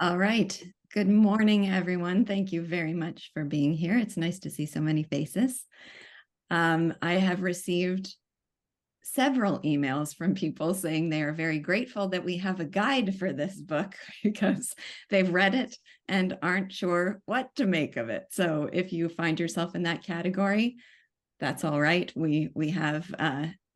All right. Good morning, everyone. Thank you very much for being here. It's nice to see so many faces. I have received several emails from people saying they are very grateful that we have a guide for this book because they've read it and aren't sure what to make of it. So if you find yourself in that category, that's all right. We have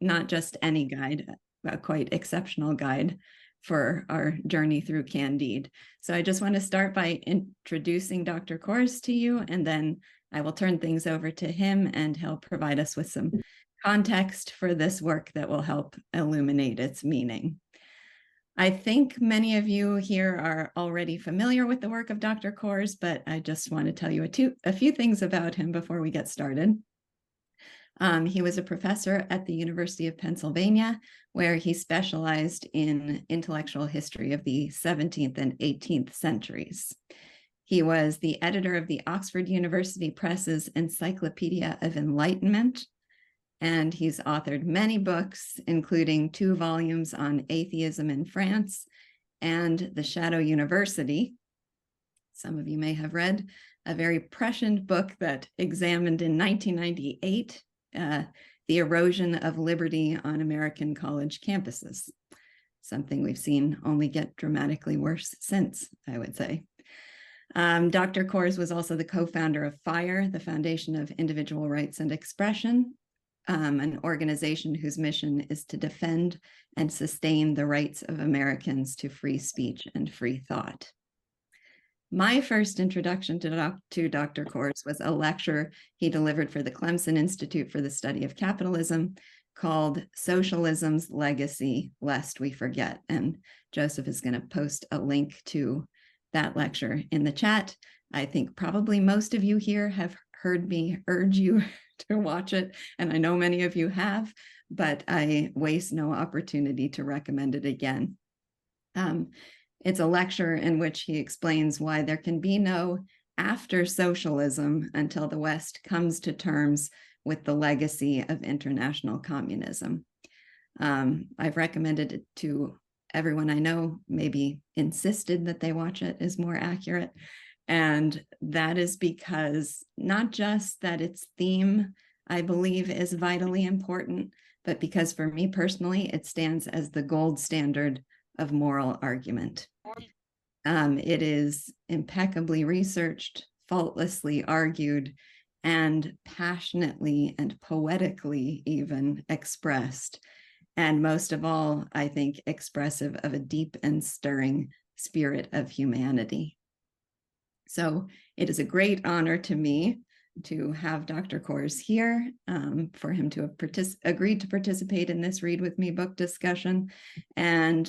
not just any guide, a quite exceptional guide for our journey through Candide. So I just want to start by introducing Dr. Kors to you, and then I will turn things over to him and he'll provide us with some context for this work that will help illuminate its meaning. I think many of you here are already familiar with the work of Dr. Kors, but I just want to tell you a few things about him before we get started. He was a professor at the University of Pennsylvania, where he specialized in intellectual history of the 17th and 18th centuries. He was the editor of the Oxford University Press's Encyclopedia of Enlightenment, and he's authored many books, including 2 volumes on atheism in France and The Shadow University. Some of you may have read a very prescient book that examined in 1998 the erosion of liberty on American college campuses, something we've seen only get dramatically worse since, I would say. Dr. Kors was also the co-founder of FIRE, the Foundation of Individual Rights and Expression, an organization whose mission is to defend and sustain the rights of Americans to free speech and free thought. My first introduction to Dr. Kors was a lecture he delivered for the Clemson Institute for the Study of Capitalism called Socialism's Legacy, Lest We Forget. And Joseph is going to post a link to that lecture in the chat. I think probably most of you here have heard me urge you to watch it, and I know many of you have, but I waste no opportunity to recommend it again. It's a lecture in which he explains why there can be no after socialism until the West comes to terms with the legacy of international communism. I've recommended it to everyone I know, maybe insisted that they watch it is more accurate. And that is because not just that its theme, I believe, is vitally important, but because for me personally, it stands as the gold standard of moral argument. It is impeccably researched, faultlessly argued, and passionately and poetically even expressed. And most of all, I think, expressive of a deep and stirring spirit of humanity. So it is a great honor to me to have Dr. Kors here, for him to have agreed to participate in this Read With Me book discussion. And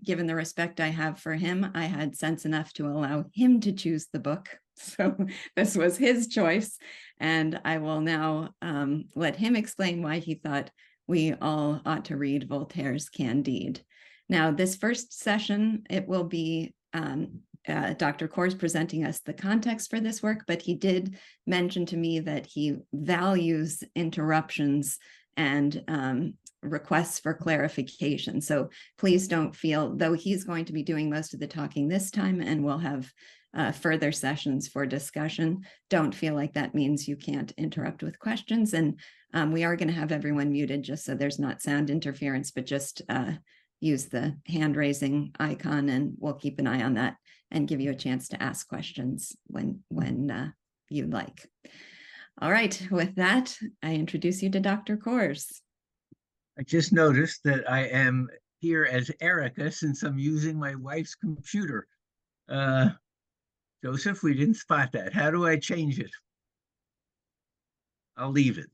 given the respect I have for him, I had sense enough to allow him to choose the book. So this was his choice. And I will now let him explain why he thought we all ought to read Voltaire's Candide. Now, this first session, it will be Dr. Kors presenting us the context for this work, but he did mention to me that he values interruptions and requests for clarification. So please don't feel, though he's going to be doing most of the talking this time and we'll have further sessions for discussion, don't feel like that means you can't interrupt with questions. And we are going to have everyone muted just so there's not sound interference, but just use the hand raising icon and we'll keep an eye on that and give you a chance to ask questions when you'd like. All right, with that, I introduce you to Dr. Kors. I just noticed that I am here as Erica since I'm using my wife's computer. Joseph, we didn't spot that. How do I change it? I'll leave it.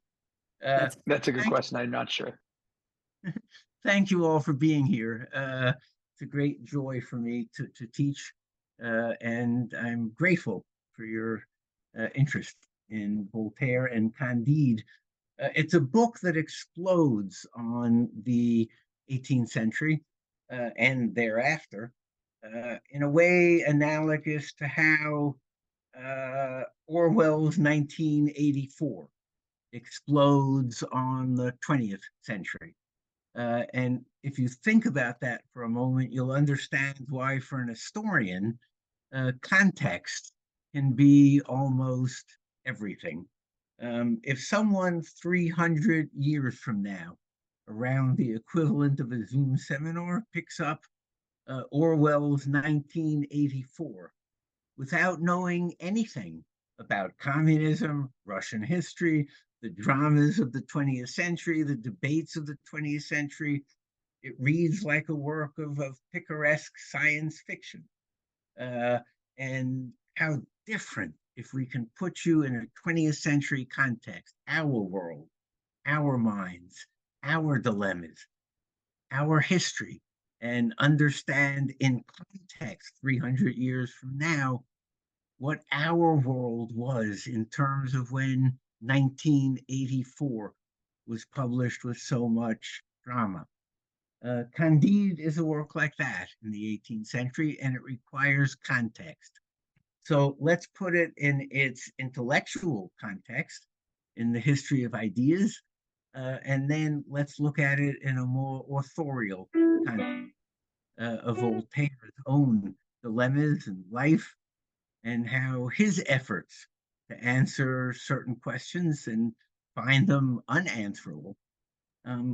That's a good question. I'm not sure. Thank you all for being here. It's a great joy for me to teach, and I'm grateful for your interest in Voltaire and Candide. It's a book that explodes on the 18th century and thereafter in a way analogous to how Orwell's 1984 explodes on the 20th century. And if you think about that for a moment, you'll understand why, for an historian, context can be almost everything. If someone 300 years from now, around the equivalent of a Zoom seminar, picks up Orwell's 1984 without knowing anything about communism, Russian history, the dramas of the 20th century, the debates of the 20th century, it reads like a work of picaresque science fiction. And how different if we can put you in a 20th century context, our world, our minds, our dilemmas, our history, and understand in context 300 years from now what our world was in terms of when 1984 was published with so much drama. Candide is a work like that in the 18th century, and it requires context. So let's put it in its intellectual context, in the history of ideas, and then let's look at it in a more authorial context of Voltaire's own dilemmas in life, and how his efforts to answer certain questions and find them unanswerable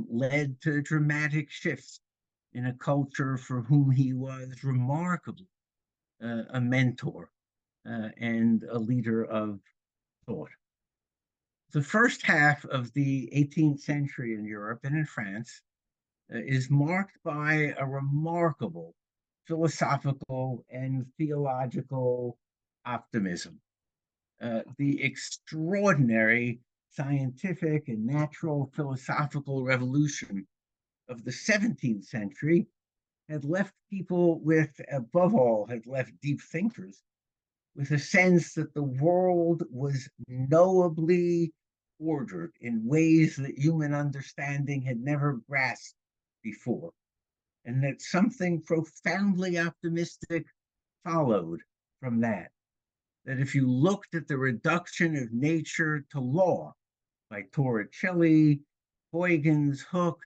led to dramatic shifts in a culture for whom he was remarkably a mentor and a leader of thought. The first half of the 18th century in Europe and in France is marked by a remarkable philosophical and theological optimism. The extraordinary scientific and natural philosophical revolution of the 17th century had left people with, above all, had left deep thinkers with a sense that the world was knowably ordered in ways that human understanding had never grasped before, and that something profoundly optimistic followed from that. That if you looked at the reduction of nature to law by Torricelli, Huygens, Hooke,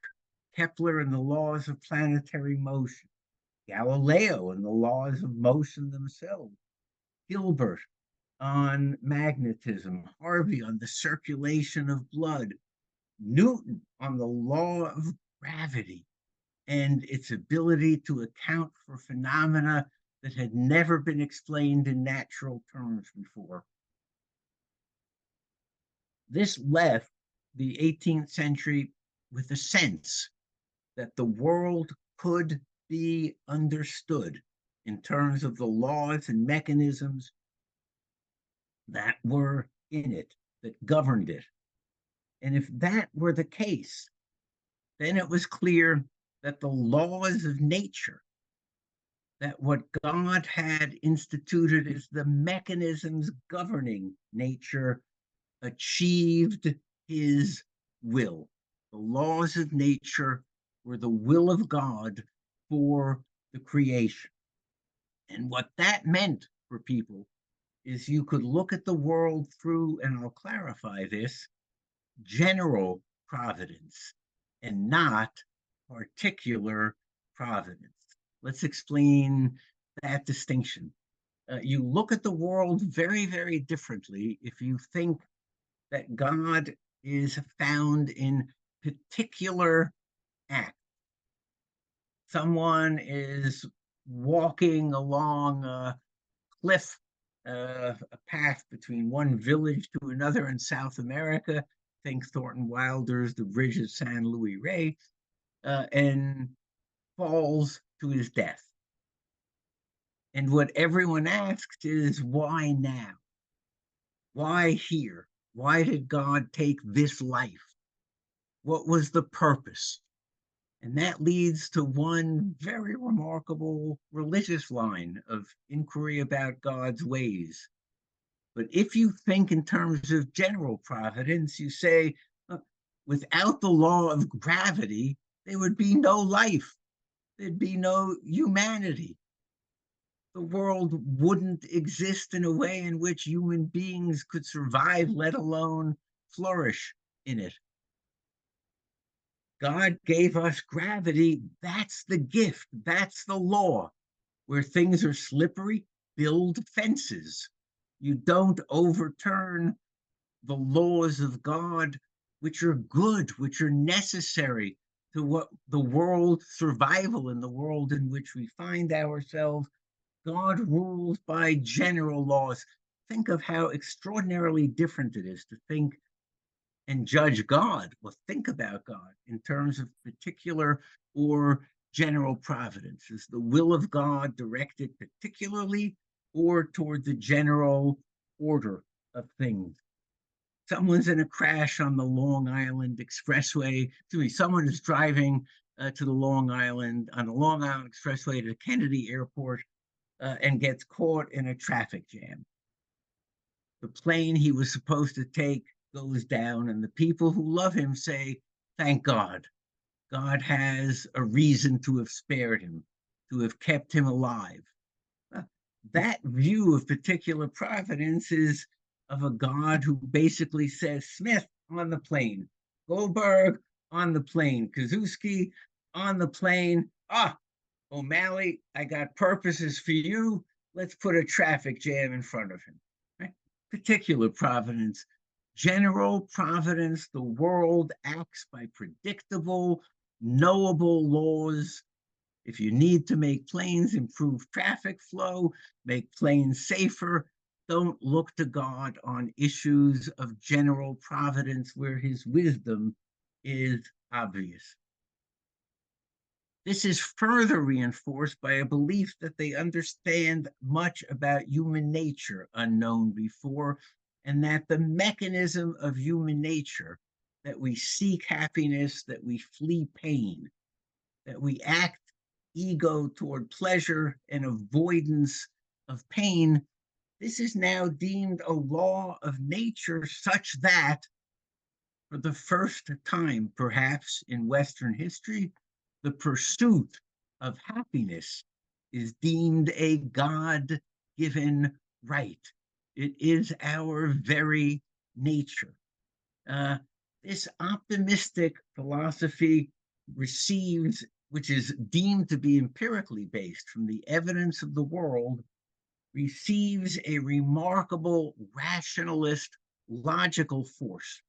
Kepler and the laws of planetary motion, Galileo and the laws of motion themselves, Gilbert on magnetism, Harvey on the circulation of blood, Newton on the law of gravity and its ability to account for phenomena that had never been explained in natural terms before. This left the 18th century with a sense that the world could be understood in terms of the laws and mechanisms that were in it, that governed it. And if that were the case, then it was clear that the laws of nature, that what God had instituted as the mechanisms governing nature, achieved his will. The laws of nature were the will of God for the creation. And what that meant for people is you could look at the world through, and I'll clarify this, general providence and not particular providence. Let's explain that distinction. You look at the world very, very differently if you think that God is found in particular acts. Someone is walking along a cliff, a path between one village to another in South America. Think Thornton Wilder's The Bridge of San Luis Rey, and falls to his death. And what everyone asks is, why now? Why here? Why did God take this life? What was the purpose? And that leads to one very remarkable religious line of inquiry about God's ways. But if you think in terms of general providence, you say, without the law of gravity, there would be no life. There'd be no humanity. The world wouldn't exist in a way in which human beings could survive, let alone flourish in it. God gave us gravity. That's the gift. That's the law. Where things are slippery, build fences. You don't overturn the laws of God, which are good, which are necessary to what the world survival in the world in which we find ourselves. God rules by general laws. Think of how extraordinarily different it is to think and judge God or think about God in terms of particular or general providence. Is the will of God directed particularly or toward the general order of things? Someone's in a crash on the Long Island Expressway. Someone is driving to the Long Island on the Long Island Expressway to the Kennedy Airport and gets caught in a traffic jam. The plane he was supposed to take goes down, and the people who love him say, "Thank God. God has a reason to have spared him, to have kept him alive." That view of particular providence is of a God who basically says, Smith on the plane, Goldberg on the plane, Kaczewski on the plane. O'Malley, I got purposes for you. Let's put a traffic jam in front of him. Right? Particular providence. General providence, the world acts by predictable, knowable laws. If you need to make planes improve traffic flow, make planes safer, don't look to God on issues of general providence where his wisdom is obvious. This is further reinforced by a belief that they understand much about human nature unknown before, and that the mechanism of human nature, that we seek happiness, that we flee pain, that we act ego toward pleasure and avoidance of pain, this is now deemed a law of nature such that, for the first time, perhaps in Western history, the pursuit of happiness is deemed a God-given right. It is our very nature. This optimistic philosophy receives, which is deemed to be empirically based from the evidence of the world, receives a remarkable rationalist logical force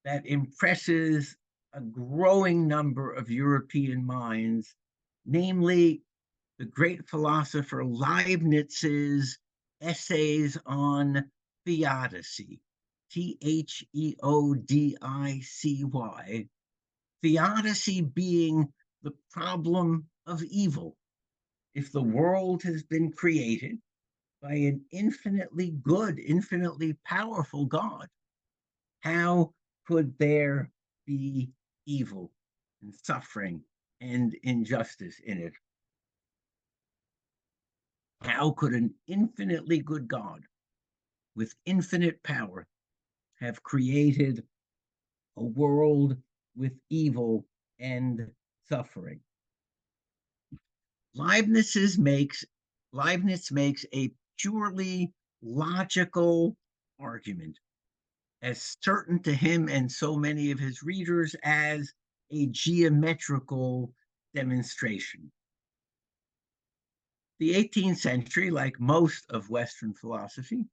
that impresses a growing number of European minds, namely the great philosopher Leibniz's essays on theodicy, Theodicy, theodicy being the problem of evil. If the world has been created by an infinitely good, infinitely powerful God, how could there be evil and suffering and injustice in it? How could an infinitely good God with infinite power have created a world with evil and suffering? Leibniz makes a purely logical argument, as certain to him and so many of his readers as a geometrical demonstration. The 18th century, like most of Western philosophy,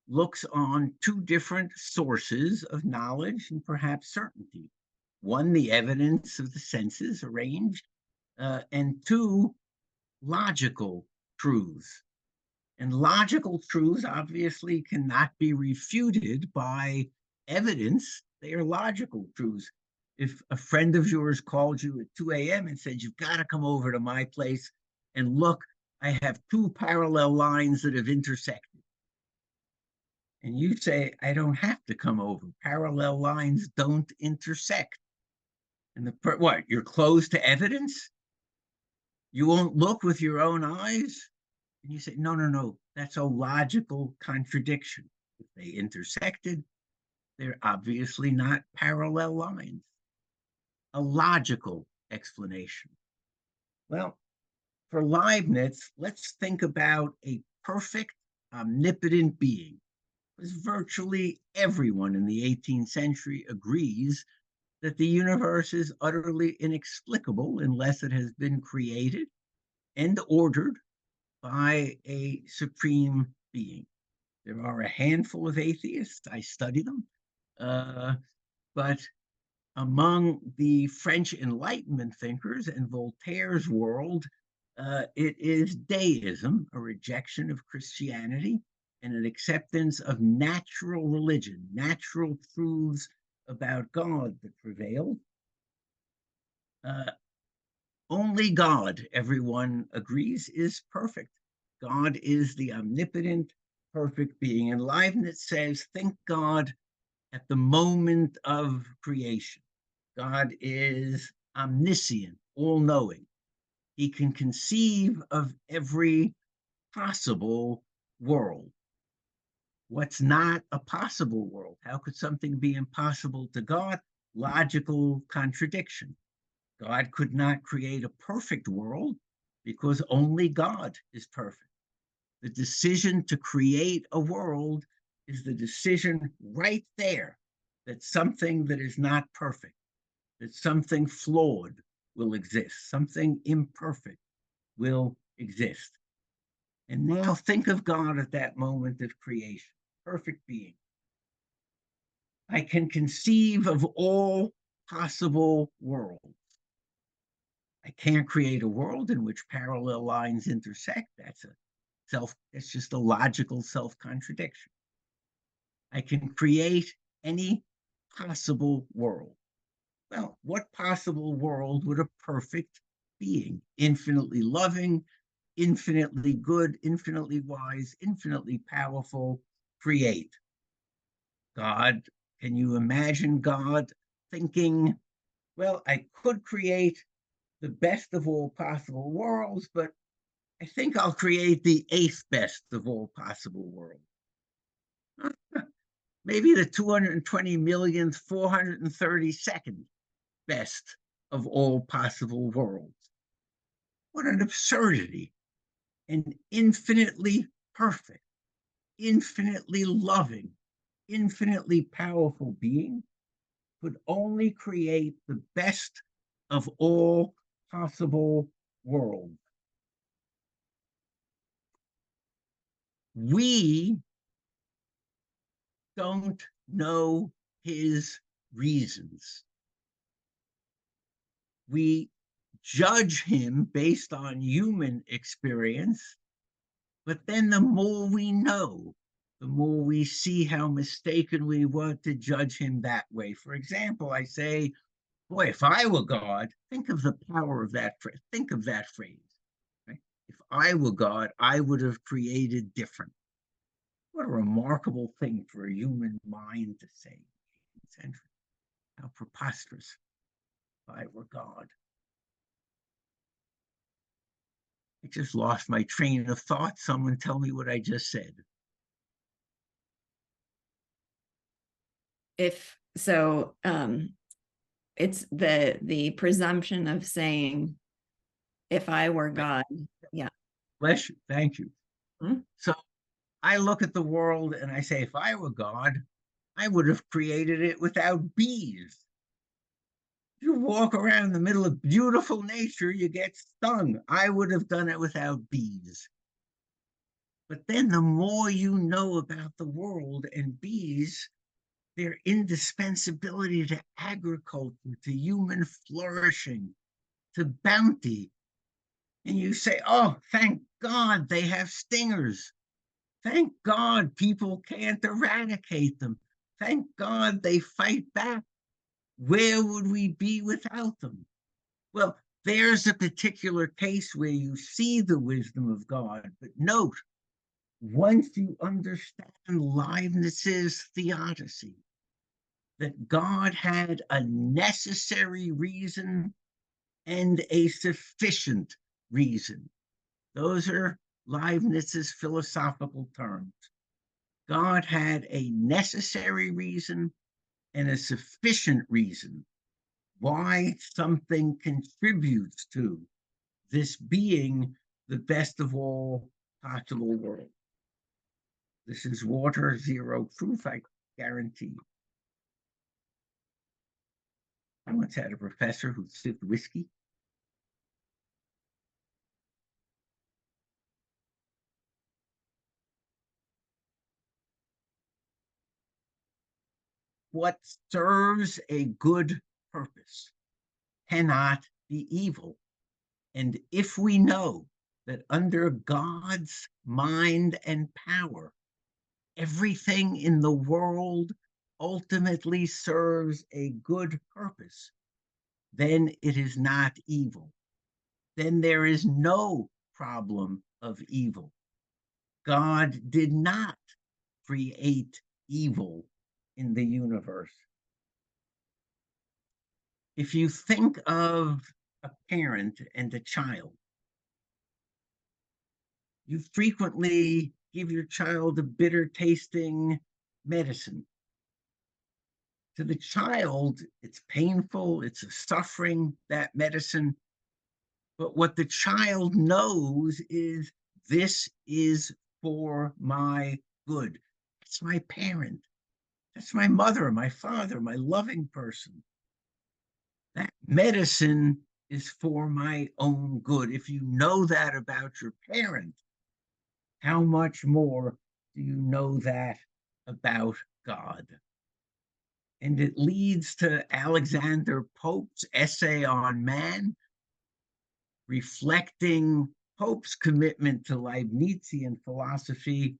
looks on two different sources of knowledge and perhaps certainty. One, the evidence of the senses arranged, and two, logical truths. And logical truths obviously cannot be refuted by evidence. They are logical truths. If a friend of yours called you at 2 a.m. and said, "You've got to come over to my place and look, I have two parallel lines that have intersected." And you say, "I don't have to come over. Parallel lines don't intersect." And what? You're closed to evidence? You won't look with your own eyes? And you say, no, that's a logical contradiction. If they intersected, they're obviously not parallel lines. A logical explanation. Well, for Leibniz, let's think about a perfect, omnipotent being, because virtually everyone in the 18th century agrees that the universe is utterly inexplicable unless it has been created and ordered by a supreme being. There are a handful of atheists, I study them, but among the French Enlightenment thinkers and Voltaire's world, it is deism, a rejection of Christianity, and an acceptance of natural religion, natural truths about God that prevail. Only God, everyone agrees, is perfect. God is the omnipotent, perfect being. And Leibniz says, think God at the moment of creation. God is omniscient, all-knowing. He can conceive of every possible world. What's not a possible world? How could something be impossible to God? Logical contradiction. God could not create a perfect world because only God is perfect. The decision to create a world is the decision right there that something that is not perfect, that something flawed will exist, something imperfect will exist. And now think of God at that moment of creation, perfect being. I can conceive of all possible worlds. I can't create a world in which parallel lines intersect. That's just a logical self-contradiction. I can create any possible world. Well, what possible world would a perfect being, infinitely loving, infinitely good, infinitely wise, infinitely powerful, create? God, can you imagine God thinking, well, I could create the best of all possible worlds, but I think I'll create the 8th best of all possible worlds. Maybe the 220 millionth, 432nd best of all possible worlds. What an absurdity. An infinitely perfect, infinitely loving, infinitely powerful being could only create the best of all possible worlds. We don't know his reasons. We judge him based on human experience, but then the more we know, the more we see how mistaken we were to judge him that way. For example, I say, boy, if I were God, think of the power of that phrase. Think of that phrase. Right? If I were God, I would have created different. What a remarkable thing for a human mind to say. How preposterous. If I were God. I just lost my train of thought. Someone tell me what I just said. If so, it's the presumption of saying, if I were God, yeah. Bless you. Thank you. Hmm? So I look at the world and I say, if I were God, I would have created it without bees. You walk around the middle of beautiful nature, you get stung. I would have done it without bees. But then the more you know about the world and bees, their indispensability to agriculture, to human flourishing, to bounty. And you say, oh, thank God they have stingers. Thank God people can't eradicate them. Thank God they fight back. Where would we be without them? Well, there's a particular case where you see the wisdom of God, but note, once you understand Leibniz's theodicy, that God had a necessary reason and a sufficient reason. Those are Leibniz's philosophical terms. God had a necessary reason and a sufficient reason why something contributes to this being the best of all possible worlds. This is water, zero proof, I guarantee you. I once had a professor who sipped whiskey. what serves a good purpose cannot be evil. And if we know that under God's mind and power, everything in the world ultimately serves a good purpose, then it is not evil. Then there is no problem of evil. God did not create evil in the universe. If you think of a parent and a child, you frequently give your child a bitter tasting medicine. To the child, it's painful, it's a suffering, that medicine. But what the child knows is this is for my good. It's my parent. That's my mother, my father, my loving person. That medicine is for my own good. If you know that about your parent, how much more do you know that about God? And it leads to Alexander Pope's essay on man, reflecting Pope's commitment to Leibnizian philosophy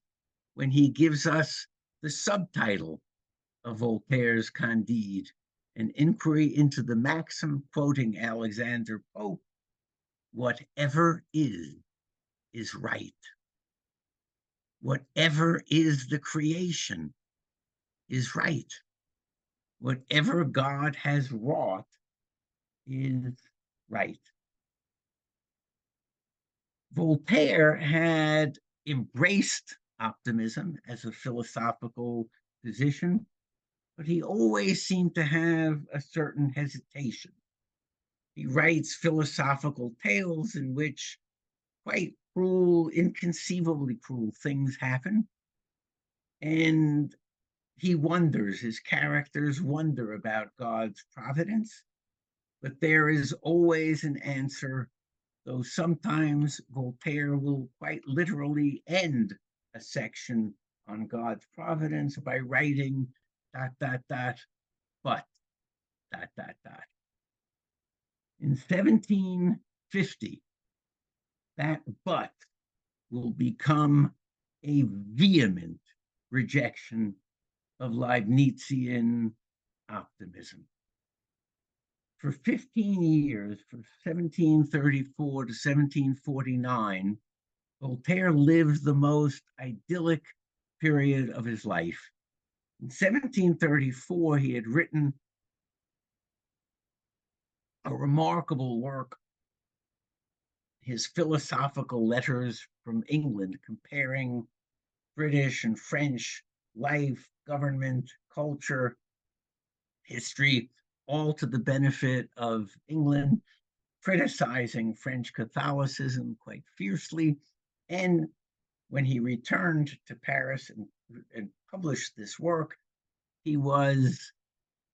when he gives us the subtitle of Voltaire's Candide, an inquiry into the maxim, quoting Alexander Pope, whatever is right. Whatever is the creation is right. Whatever God has wrought is right. Voltaire had embraced optimism as a philosophical position, but he always seemed to have a certain hesitation. He writes philosophical tales in which quite cruel, inconceivably cruel things happen. And he wonders, his characters wonder about God's providence, but there is always an answer, though sometimes Voltaire will quite literally end a section on God's providence by writing ... but ... In 1750, that but will become a vehement rejection of Leibnizian optimism. For 15 years, from 1734 to 1749, Voltaire lived the most idyllic period of his life. In 1734, he had written a remarkable work, his philosophical letters from England, comparing British and French life, government, culture, history, all to the benefit of England, criticizing French Catholicism quite fiercely. And when he returned to Paris and published this work, he was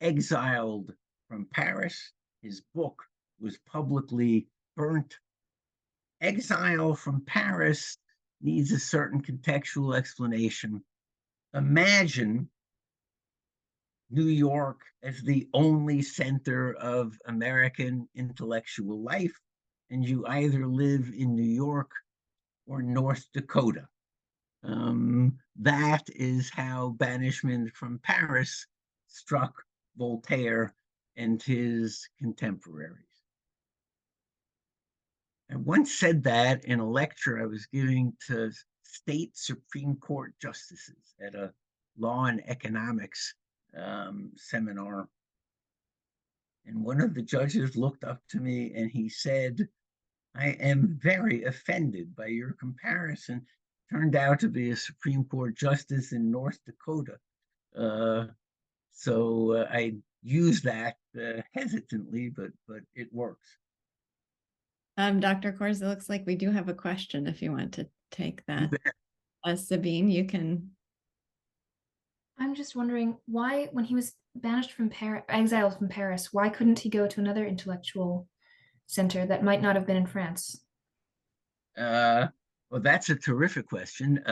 exiled from Paris. His book was publicly burnt. Exile from Paris needs a certain contextual explanation. Imagine New York as the only center of American intellectual life, and you either live in New York or North Dakota. That is how banishment from Paris struck Voltaire and his contemporaries. I once said that in a lecture I was giving to state Supreme Court justices at a law and economics seminar. And one of the judges looked up to me and he said, I am very offended by your comparison. Turned out to be a Supreme Court justice in North Dakota. So I use that hesitantly, but it works. Dr. Kors, it looks like we do have a question if you want to take that. Sabine, you can. I'm just wondering why, when he was banished from Paris, exiled from Paris, why couldn't he go to another intellectual center that might not have been in France? Well, that's a terrific question.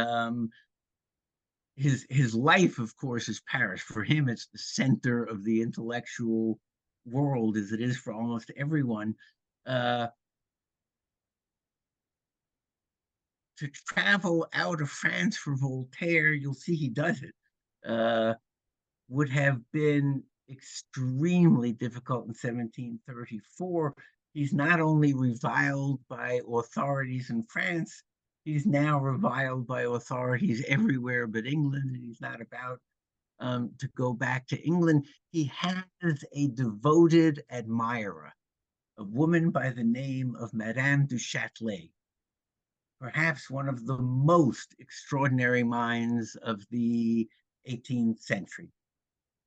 his life, of course, is Paris. For him, it's the center of the intellectual world, as it is for almost everyone. To travel out of France for Voltaire, you'll see he does it, would have been extremely difficult in 1734. He's not only reviled by authorities in France, he's now reviled by authorities everywhere but England, and he's not about to go back to England. He has a devoted admirer, a woman by the name of Madame du Châtelet, perhaps one of the most extraordinary minds of the 18th century.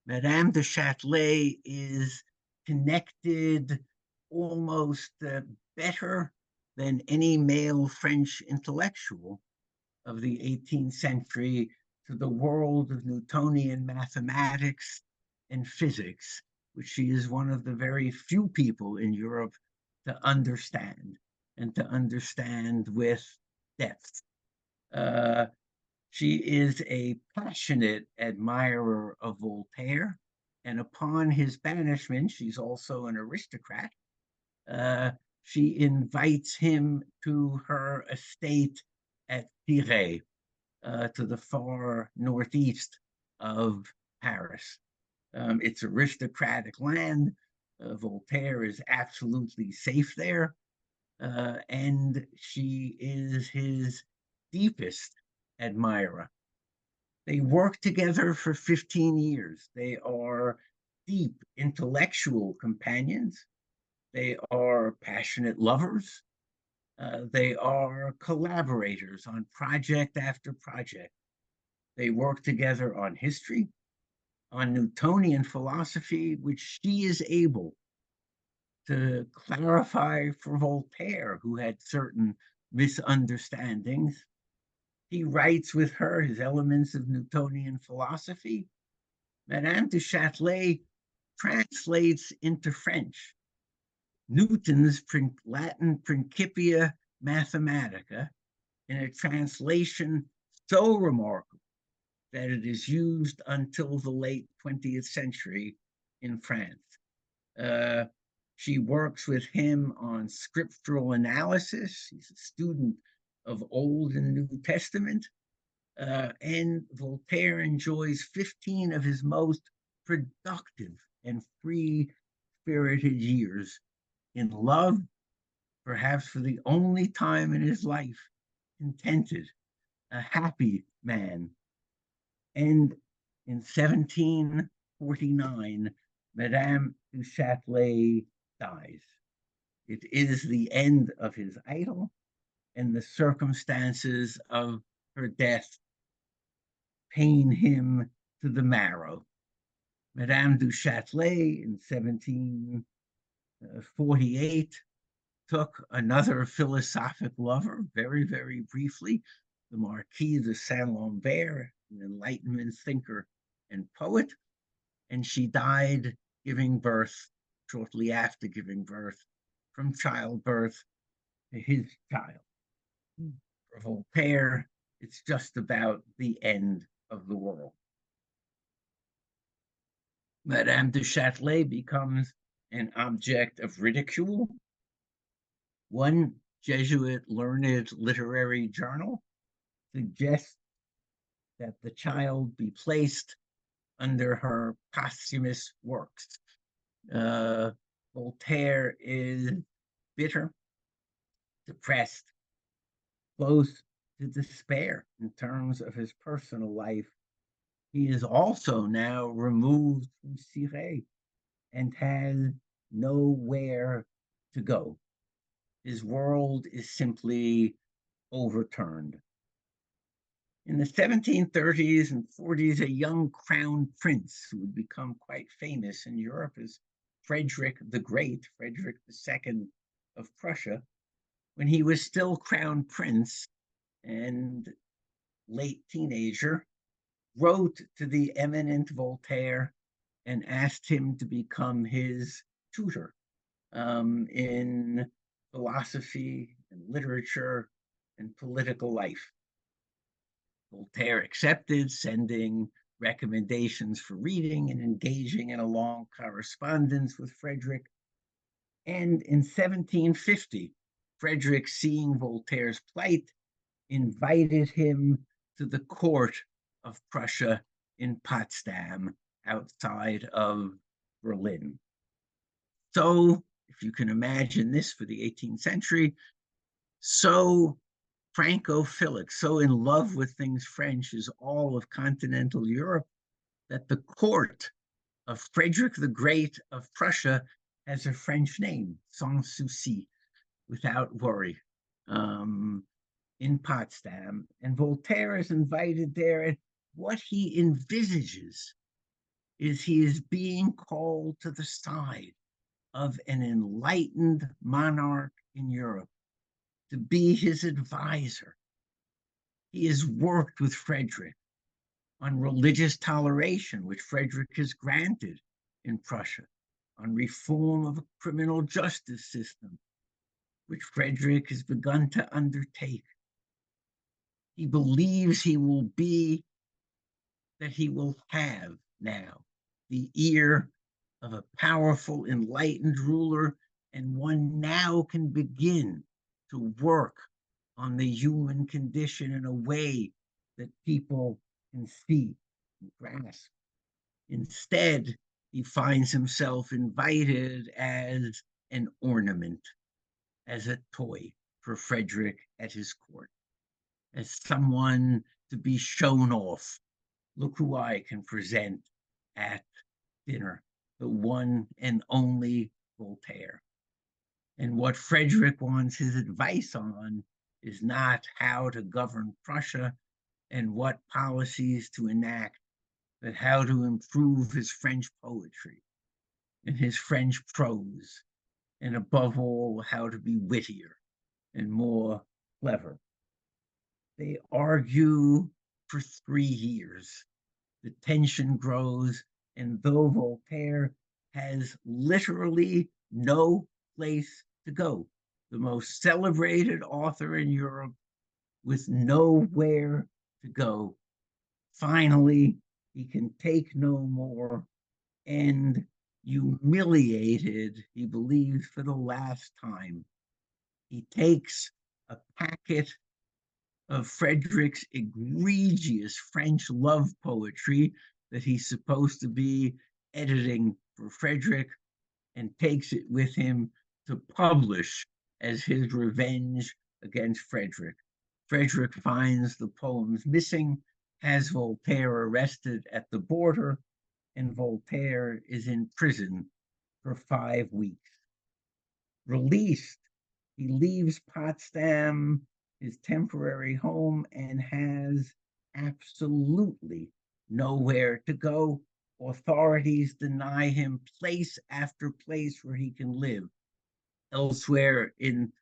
Madame de Châtelet is connected almost better than any male French intellectual of the 18th century to the world of Newtonian mathematics and physics, which she is one of the very few people in Europe to understand, and to understand with depth. She is a passionate admirer of Voltaire, and upon his banishment, she's also an aristocrat. She invites him to her estate at Tire, to the far northeast of Paris. It's aristocratic land. Voltaire is absolutely safe there. And she is his deepest admirer. They work together for 15 years. They are deep intellectual companions. They are passionate lovers. They are collaborators on project after project. They work together on history, on Newtonian philosophy, which she is able to clarify for Voltaire, who had certain misunderstandings. He writes with her his elements of Newtonian philosophy. Madame du Châtelet translates into French Newton's Latin Principia Mathematica in a translation so remarkable that it is used until the late 20th century in France. She works with him on scriptural analysis. He's a student of Old and New Testament. And Voltaire enjoys 15 of his most productive and free-spirited years in love, perhaps for the only time in his life, contented, a happy man. And in 1749, Madame du Châtelet dies. It is the end of his idol, and the circumstances of her death pain him to the marrow. Madame du Châtelet in 1748 took another philosophic lover, very, very briefly, the Marquis de Saint-Lambert, an Enlightenment thinker and poet, and she died giving birth, shortly after giving birth, from childbirth to his child. For Voltaire, it's just about the end of the world. Madame du Châtelet becomes an object of ridicule. One Jesuit learned literary journal suggests that the child be placed under her posthumous works. Voltaire is bitter, depressed, close to despair in terms of his personal life. He is also now removed from Cirey and has nowhere to go. His world is simply overturned. In the 1730s and 40s, a young crown prince who would become quite famous in Europe as Frederick the Great, Frederick II of Prussia, when he was still crown prince and late teenager, wrote to the eminent Voltaire and asked him to become his tutor in philosophy and literature and political life. Voltaire accepted, sending recommendations for reading and engaging in a long correspondence with Frederick. And in 1750, Frederick, seeing Voltaire's plight, invited him to the court of Prussia in Potsdam, outside of Berlin. So, if you can imagine this for the 18th century, so Francophilic, so in love with things French is all of continental Europe, that the court of Frederick the Great of Prussia has a French name, sans souci, without worry, in Potsdam. And Voltaire is invited there, and what he envisages is he is being called to the side of an enlightened monarch in Europe to be his advisor. He has worked with Frederick on religious toleration, which Frederick has granted in Prussia, on reform of a criminal justice system, which Frederick has begun to undertake. He believes he will have now the ear of a powerful, enlightened ruler, and one now can begin to work on the human condition in a way that people can see and grasp. Instead, he finds himself invited as an ornament, as a toy for Frederick at his court, as someone to be shown off. Look who I can present at dinner, the one and only Voltaire. And what Frederick wants his advice on is not how to govern Prussia and what policies to enact, but how to improve his French poetry and his French prose, and above all, how to be wittier and more clever. They argue for 3 years. The tension grows, and though Voltaire has literally no place to go, the most celebrated author in Europe with nowhere to go, finally, he can take no more, and humiliated, he believes for the last time, he takes a packet of Frederick's egregious French love poetry that he's supposed to be editing for Frederick, and takes it with him to publish as his revenge against Frederick. Frederick finds the poems missing, has Voltaire arrested at the border, and Voltaire is in prison for 5 weeks. Released, he leaves Potsdam, his temporary home, and has absolutely nowhere to go. Authorities deny him place after place where he can live. Elsewhere in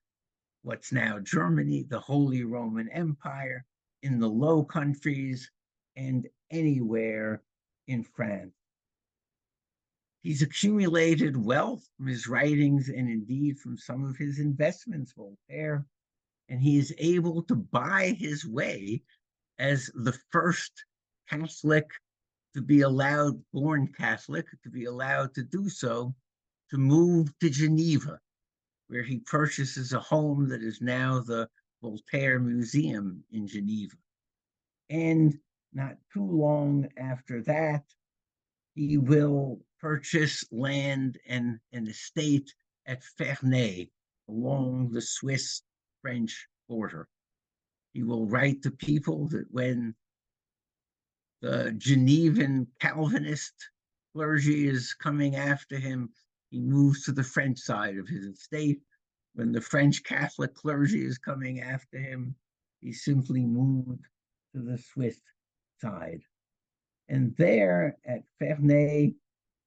what's now Germany, the Holy Roman Empire, in the Low Countries, and anywhere in France. He's accumulated wealth from his writings and indeed from some of his investments, Voltaire, and he is able to buy his way as the first Catholic to be allowed, born Catholic, to be allowed to do so, to move to Geneva, where he purchases a home that is now the Voltaire Museum in Geneva. And not too long after that, he will purchase land and an estate at Ferney along the Swiss-French border. He will write to people that when the Genevan Calvinist clergy is coming after him, he moves to the French side of his estate. When the French Catholic clergy is coming after him, he simply moved to the Swiss side. And there at Ferney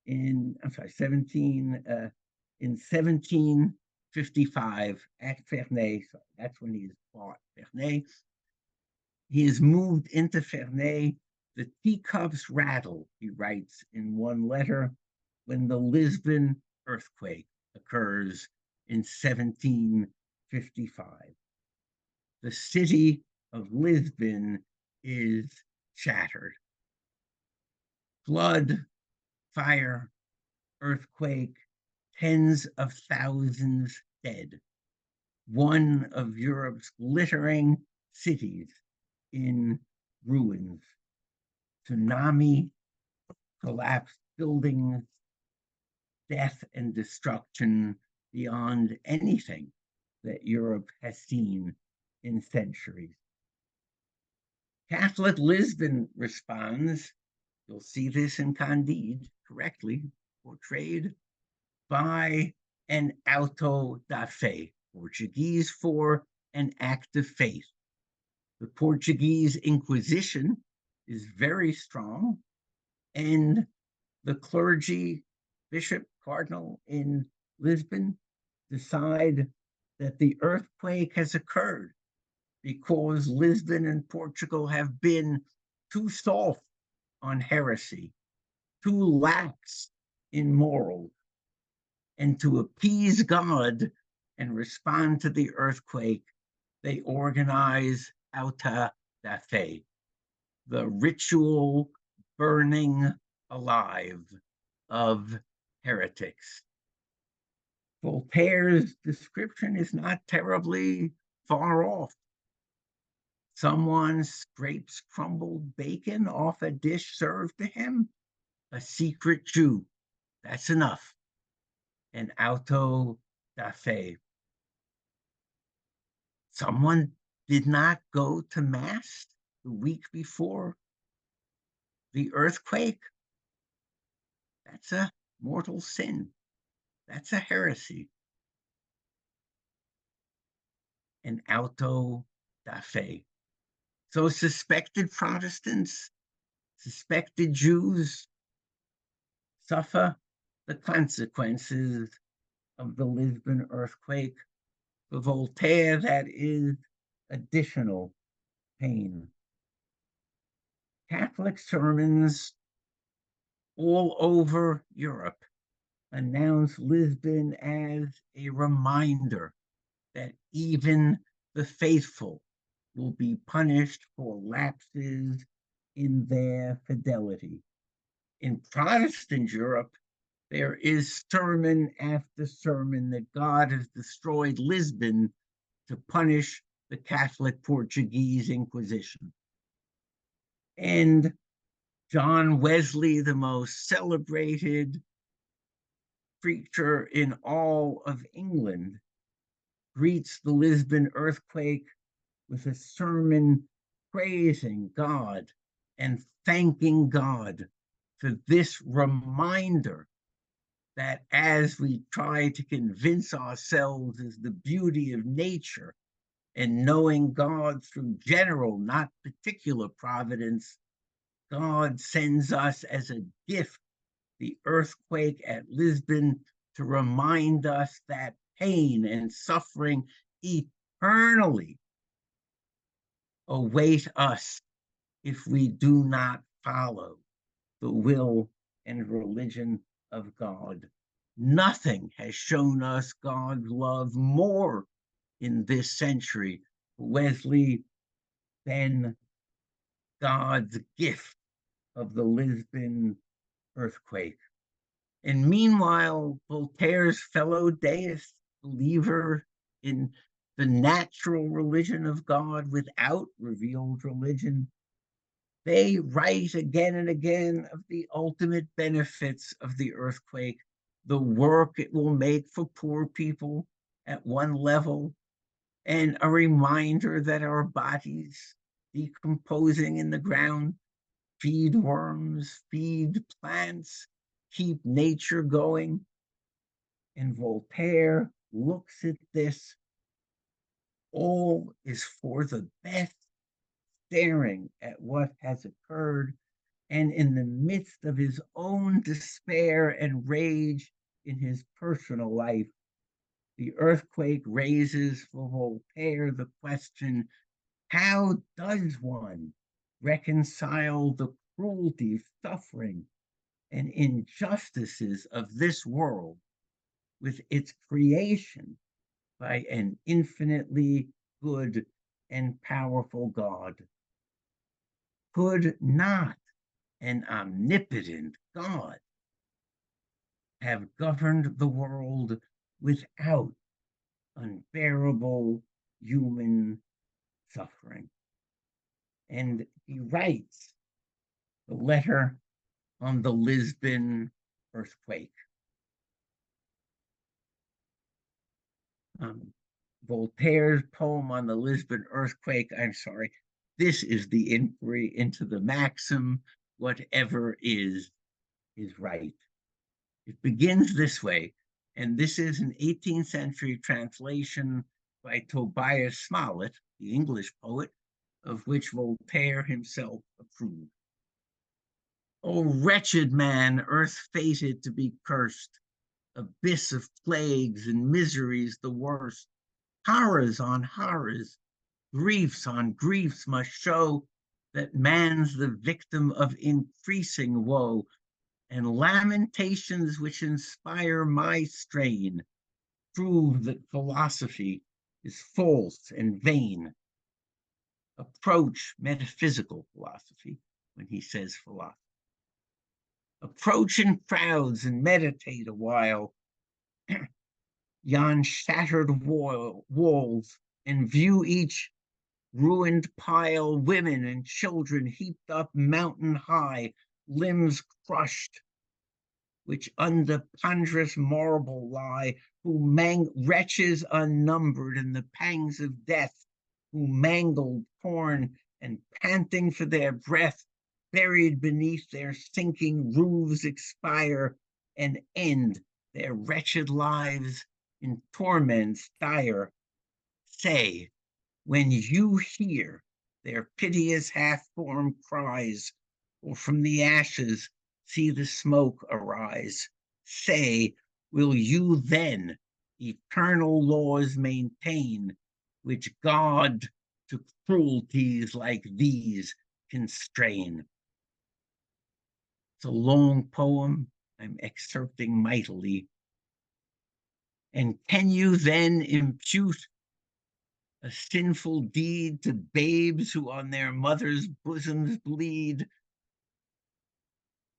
in 1755 at Ferney, so that's when he is bought Ferney. He is moved into Ferney. The teacups rattle, he writes in one letter, when the Lisbon earthquake occurs in 1755. The city of Lisbon is shattered. Flood, fire, earthquake, tens of thousands dead. One of Europe's glittering cities in ruins. Tsunami, collapsed buildings, death and destruction beyond anything that Europe has seen in centuries. Catholic Lisbon responds, you'll see this in Candide, correctly portrayed, by an auto da fe, Portuguese for an act of faith. The Portuguese Inquisition is very strong, and the clergy, bishop, cardinal in Lisbon, decide that the earthquake has occurred because Lisbon and Portugal have been too soft on heresy, too lax in morals, and to appease God and respond to the earthquake, they organize auta da fe, the ritual burning alive of heretics. Voltaire's description is not terribly far off. Someone scrapes crumbled bacon off a dish served to him. A secret Jew. That's enough. An auto da fe. Someone did not go to Mass the week before the earthquake. That's a mortal sin. That's a heresy. An auto da fe. So suspected Protestants, suspected Jews suffer the consequences of the Lisbon earthquake. For Voltaire, that is additional pain. Catholic sermons all over Europe announce Lisbon as a reminder that even the faithful will be punished for lapses in their fidelity. In Protestant Europe, there is sermon after sermon that God has destroyed Lisbon to punish the Catholic Portuguese Inquisition. And John Wesley, the most celebrated preacher in all of England, greets the Lisbon earthquake with a sermon praising God and thanking God for this reminder that as we try to convince ourselves of the beauty of nature and knowing God through general, not particular providence, God sends us as a gift the earthquake at Lisbon to remind us that pain and suffering eternally await us if we do not follow the will and religion of God. Nothing has shown us God's love more in this century, Wesley, than God's gift of the Lisbon earthquake. And meanwhile, Voltaire's fellow deist, believer in the natural religion of God without revealed religion, they write again and again of the ultimate benefits of the earthquake, the work it will make for poor people at one level, and a reminder that our bodies decomposing in the ground feed worms, feed plants, keep nature going. And Voltaire looks at this. All is for the best, staring at what has occurred, and in the midst of his own despair and rage in his personal life, the earthquake raises for Voltaire the question, how does one reconcile the cruelty, suffering, and injustices of this world with its creation by an infinitely good and powerful God? Could not an omnipotent God have governed the world without unbearable human suffering? And he writes the letter on the Lisbon earthquake. Voltaire's poem on the Lisbon earthquake, I'm sorry, this is the inquiry into the maxim, whatever is right. It begins this way, and this is an 18th century translation by Tobias Smollett, the English poet, of which Voltaire himself approved. O wretched man, earth fated to be cursed, abyss of plagues and miseries the worst, horrors on horrors, griefs on griefs must show that man's the victim of increasing woe, and lamentations which inspire my strain prove that philosophy is false and vain. Approach metaphysical philosophy when he says philosophy. Approach in crowds and meditate a while yon shattered walls, and view each ruined pile, women and children heaped up mountain high, limbs crushed, which under ponderous marble lie, wretches unnumbered in the pangs of death, who mangled, torn, and panting for their breath, buried beneath their sinking roofs expire, and end their wretched lives in torments dire. Say, when you hear their piteous half-formed cries, or from the ashes see the smoke arise, say, will you then eternal laws maintain, which God to cruelties like these constrain? It's a long poem. I'm excerpting mightily. And can you then impute a sinful deed to babes who on their mothers' bosoms bleed?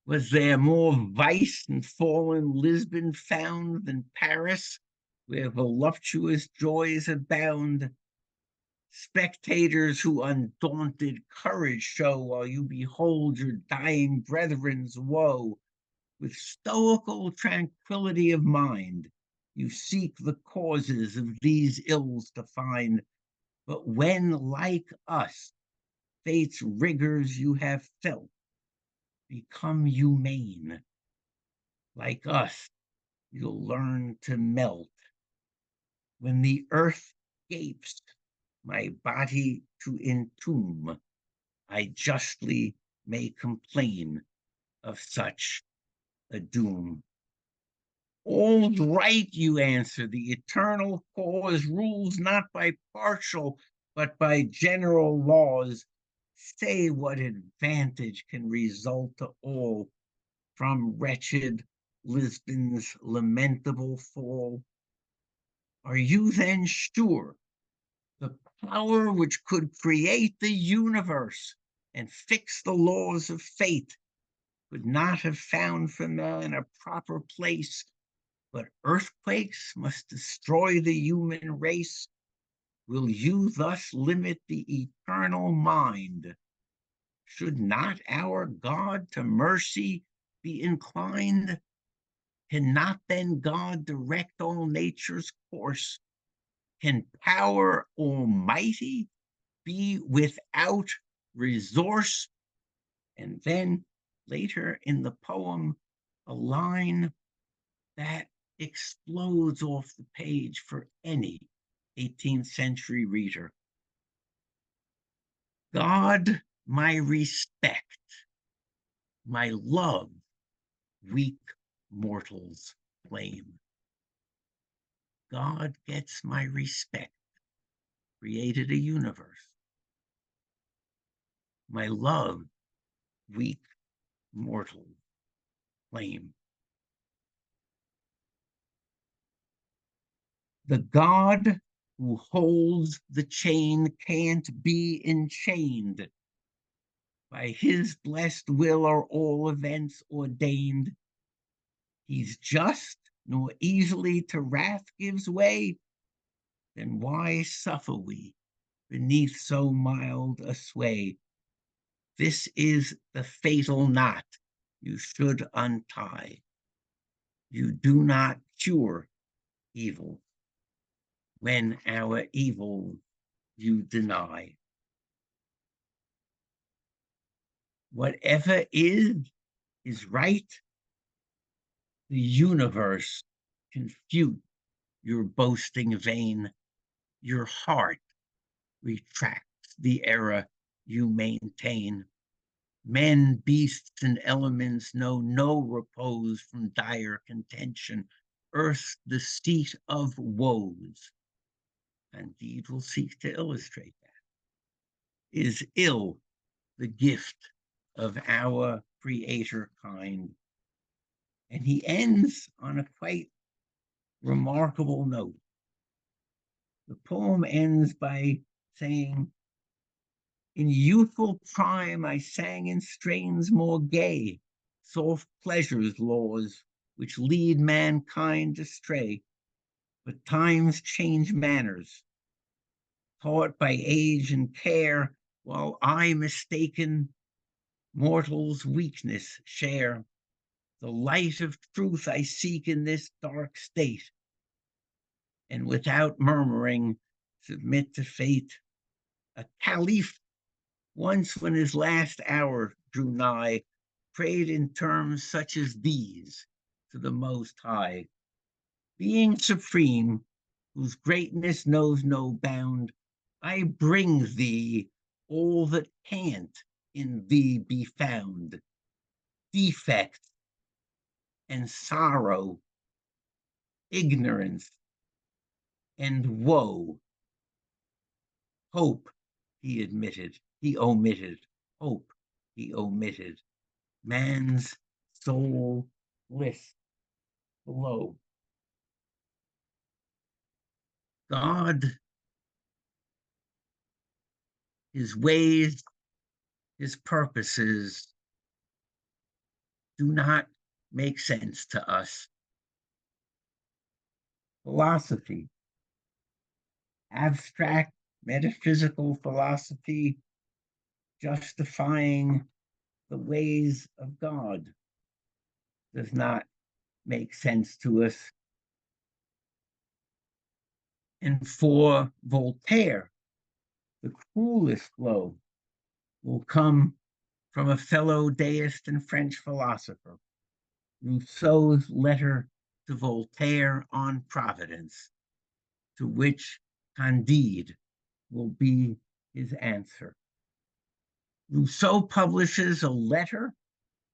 Was there more vice in fallen Lisbon found than Paris, where voluptuous joys abound? Spectators who undaunted courage show while you behold your dying brethren's woe, with stoical tranquility of mind, you seek the causes of these ills to find. But when, like us, fate's rigors you have felt become humane, like us, you'll learn to melt. When the earth gapes my body to entomb, I justly may complain of such a doom. All's right, you answer, the eternal cause rules not by partial, but by general laws. Say what advantage can result to all from wretched Lisbon's lamentable fall? Are you then sure the power which could create the universe and fix the laws of fate could not have found for man a proper place, but earthquakes must destroy the human race? Will you thus limit the eternal mind? Should not our God to mercy be inclined? Cannot then God direct all nature's course? Can power almighty be without resource? And then later in the poem, a line that explodes off the page for any 18th century reader. God, my respect, my love, weak mortals claim. God gets my respect, created a universe. My love, weak mortals claim. The God who holds the chain can't be enchained. By his blessed will are all events ordained. He's just, nor easily to wrath gives way. Then why suffer we beneath so mild a sway? This is the fatal knot you should untie. You do not cure evil when our evil you deny. Whatever is right. The universe confute your boasting vain. Your heart retracts the error you maintain. Men, beasts, and elements know no repose from dire contention. Earth, the seat of woes. Candide will seek to illustrate that. Is ill the gift of our creator kind. And he ends on a quite remarkable note. The poem ends by saying, in youthful prime I sang in strains more gay, soft pleasures laws, which lead mankind astray. But times change manners, taught by age and care, while I mistaken mortal's weakness share. The light of truth I seek in this dark state, and without murmuring submit to fate. A caliph once, when his last hour drew nigh, prayed in terms such as these to the Most High. Being supreme, whose greatness knows no bound, I bring thee all that can't in thee be found. Defect and sorrow, ignorance and woe. Hope, he admitted, he omitted. Hope, he omitted. Man's soul bliss below. God, his ways, his purposes do not make sense to us. Philosophy, abstract metaphysical philosophy, justifying the ways of God, does not make sense to us. And for Voltaire, the cruelest blow will come from a fellow deist and French philosopher, Rousseau's letter to Voltaire on Providence, to which Candide will be his answer. Rousseau publishes a letter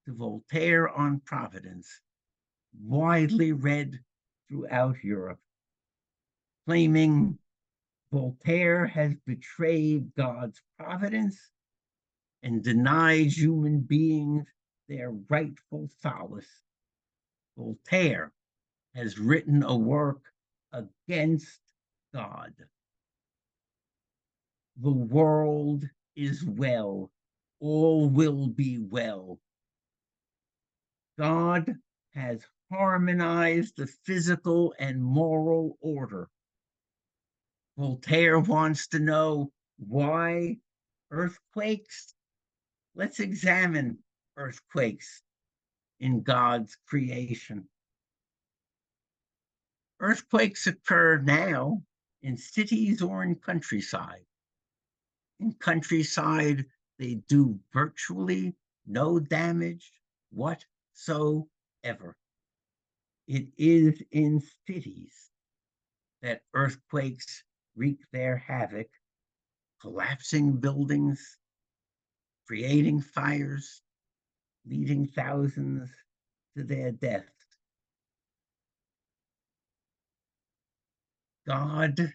to Voltaire on Providence, widely read throughout Europe, claiming Voltaire has betrayed God's providence and denied human beings their rightful solace. Voltaire has written a work against God. The world is well, all will be well. God has harmonized the physical and moral order. Voltaire wants to know why earthquakes. Let's examine earthquakes in God's creation. Earthquakes occur now in cities or in countryside. In countryside, they do virtually no damage whatsoever. It is in cities that earthquakes wreak their havoc, collapsing buildings, creating fires, leading thousands to their death. God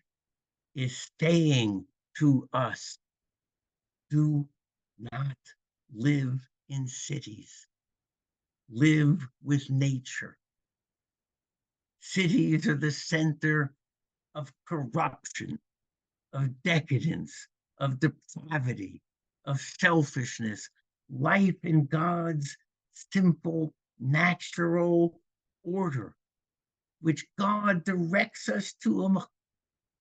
is saying to us, do not live in cities. Live with nature. Cities are the center of corruption, of decadence, of depravity, of selfishness, life in God's simple, natural order, which God directs us to, among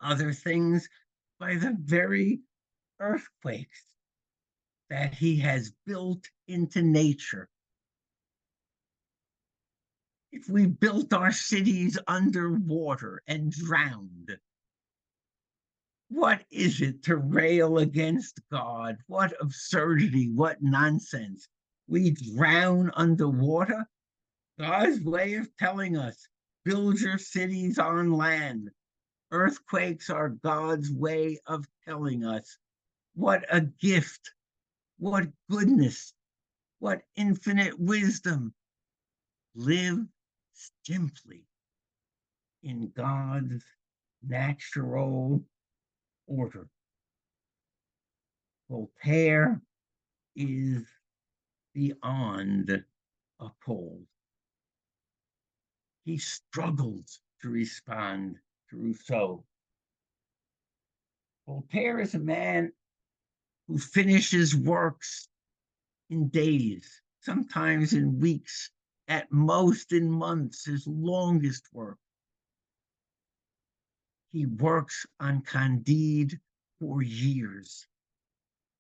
other things, by the very earthquakes that he has built into nature. If we built our cities underwater and drowned, what is it to rail against God? What absurdity, what nonsense. We drown underwater? God's way of telling us, build your cities on land. Earthquakes are God's way of telling us. What a gift, what goodness, what infinite wisdom. Live simply in God's natural order. Voltaire is beyond appalled. He struggles to respond to Rousseau. Voltaire is a man who finishes works in days, sometimes in weeks, at most in months, his longest work. He works on Candide for years.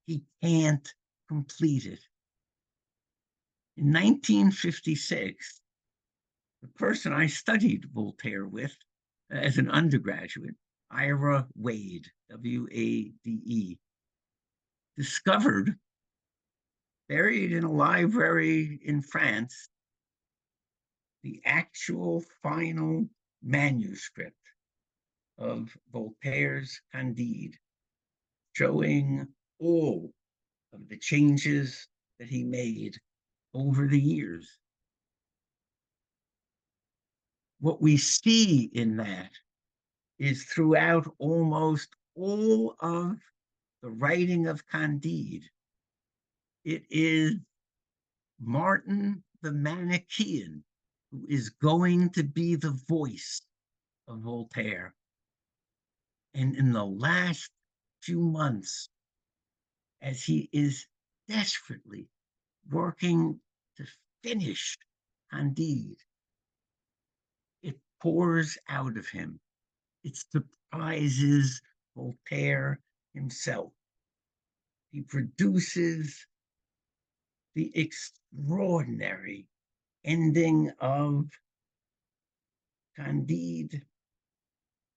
He can't complete it. In 1956, the person I studied Voltaire with as an undergraduate, Ira Wade, W-A-D-E, discovered, buried in a library in France, the actual final manuscript of Voltaire's Candide, showing all of the changes that he made over the years. What we see in that is throughout almost all of the writing of Candide, it is Martin the Manichaean who is going to be the voice of Voltaire. And in the last few months, as he is desperately working to finish Candide, it pours out of him. It surprises Voltaire himself. He produces the extraordinary ending of Candide,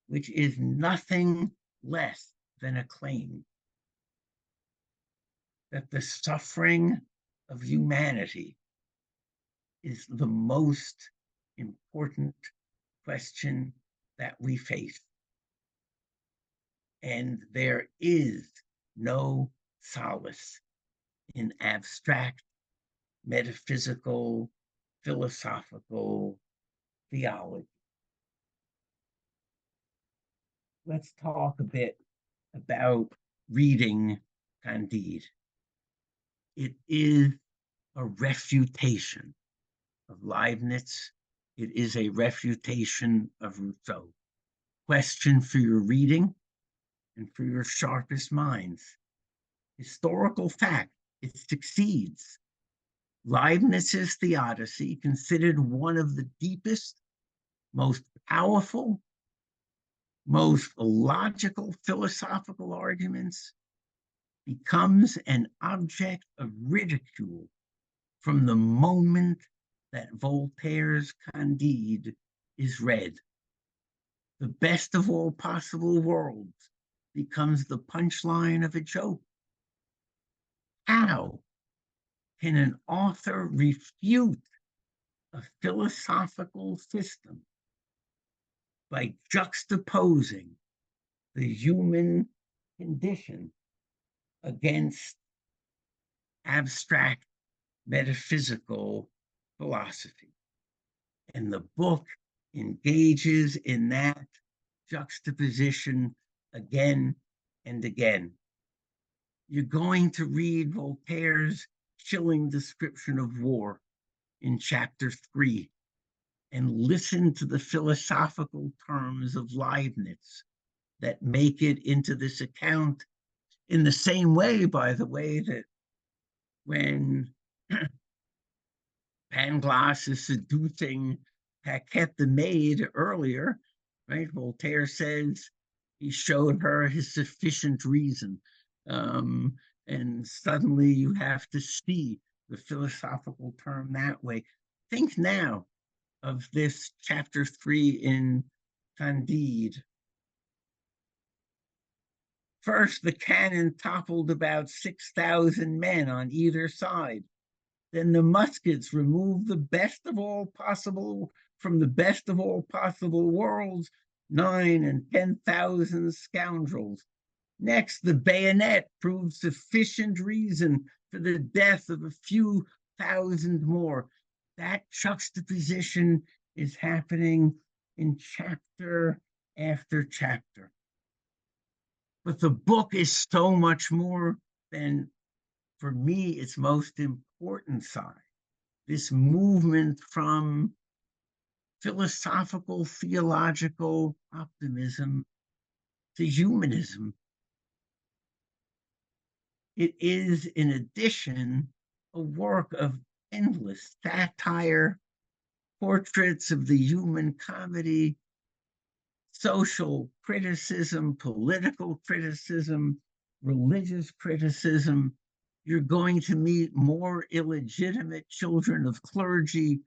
which is nothing less than a claim that the suffering of humanity is the most important question that we face. And there is no solace in abstract, metaphysical, philosophical theology. Let's talk a bit about reading Candide. It is a refutation of Leibniz. It is a refutation of Rousseau. Question for your reading and for your sharpest minds. Historical fact, it succeeds. Leibniz's Theodicy, considered one of the deepest, most powerful, most logical philosophical arguments, becomes an object of ridicule from the moment that Voltaire's Candide is read. The best of all possible worlds becomes the punchline of a joke. How can an author refute a philosophical system by juxtaposing the human condition against abstract metaphysical philosophy? And the book engages in that juxtaposition again and again. You're going to read Voltaire's chilling description of war in chapter 3 and listen to the philosophical terms of Leibniz that make it into this account, in the same way, by the way, that when Pangloss is seducing Paquette the maid earlier, right? Voltaire says he showed her his sufficient reason. And suddenly you have to see the philosophical term that way. Think now of this chapter 3 in Candide. First, the cannon toppled about 6,000 men on either side. Then the muskets removed the best of all possible from the best of all possible worlds, 9,000 and 10,000 scoundrels. Next, the bayonet proved sufficient reason for the death of a few thousand more. That juxtaposition is happening in chapter after chapter. But the book is so much more than, for me, its most important side. This movement from philosophical, theological optimism to humanism. It is, in addition, a work of endless satire, portraits of the human comedy, social criticism, political criticism, religious criticism. You're going to meet more illegitimate children of clergy,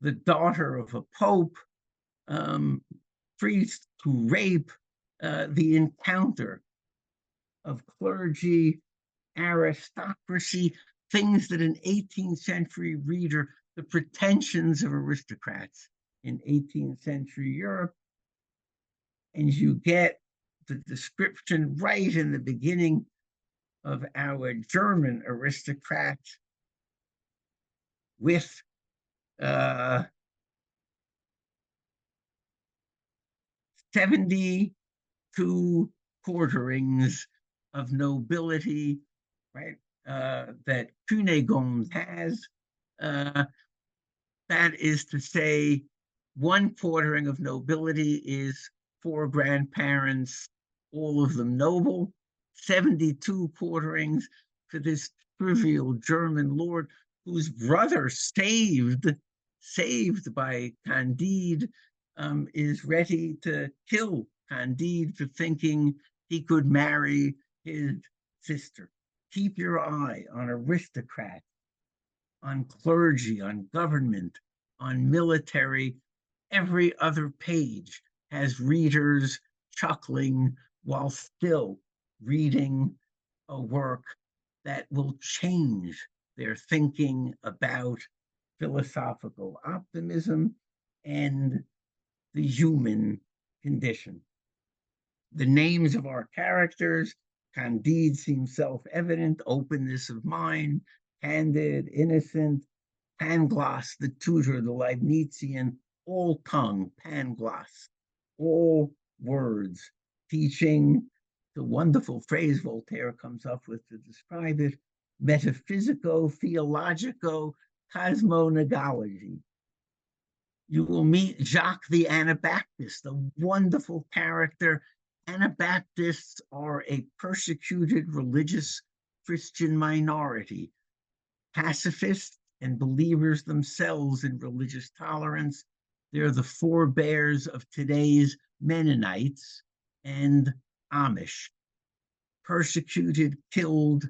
the daughter of a pope, priests who rape, the encounter of clergy, aristocracy, things that an 18th century reader, the pretensions of aristocrats in 18th century Europe, and you get the description right in the beginning of our German aristocrats with 72 quarterings of nobility, right? That Cunegonde has. That is to say, 1 quartering of nobility is 4 grandparents, all of them noble. 72 quarterings for this trivial German lord whose brother, saved by Candide, is ready to kill Candide for thinking he could marry his sister. Keep your eye on aristocrats, on clergy, on government, on military. Every other page has readers chuckling while still reading a work that will change their thinking about philosophical optimism and the human condition. The names of our characters, Candide seems self-evident, openness of mind, candid, innocent, Pangloss, the tutor, the Leibnizian, all tongue, Pangloss, all words, teaching the wonderful phrase Voltaire comes up with to describe it, metaphysico-theologico cosmonogology. You will meet Jacques the Anabaptist, a wonderful character. Anabaptists are a persecuted religious Christian minority, pacifists and believers themselves in religious tolerance. They're the forebears of today's Mennonites and Amish, persecuted, killed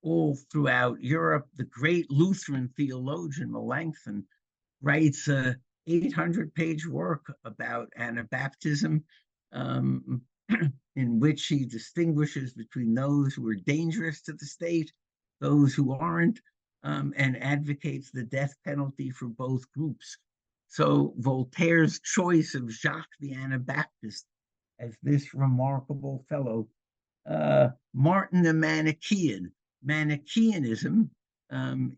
all throughout Europe. The great Lutheran theologian Melanchthon writes a 800-page work about Anabaptism, in which he distinguishes between those who are dangerous to the state, those who aren't, and advocates the death penalty for both groups. So Voltaire's choice of Jacques the Anabaptist as this remarkable fellow, Martin the Manichaean. Manichaeanism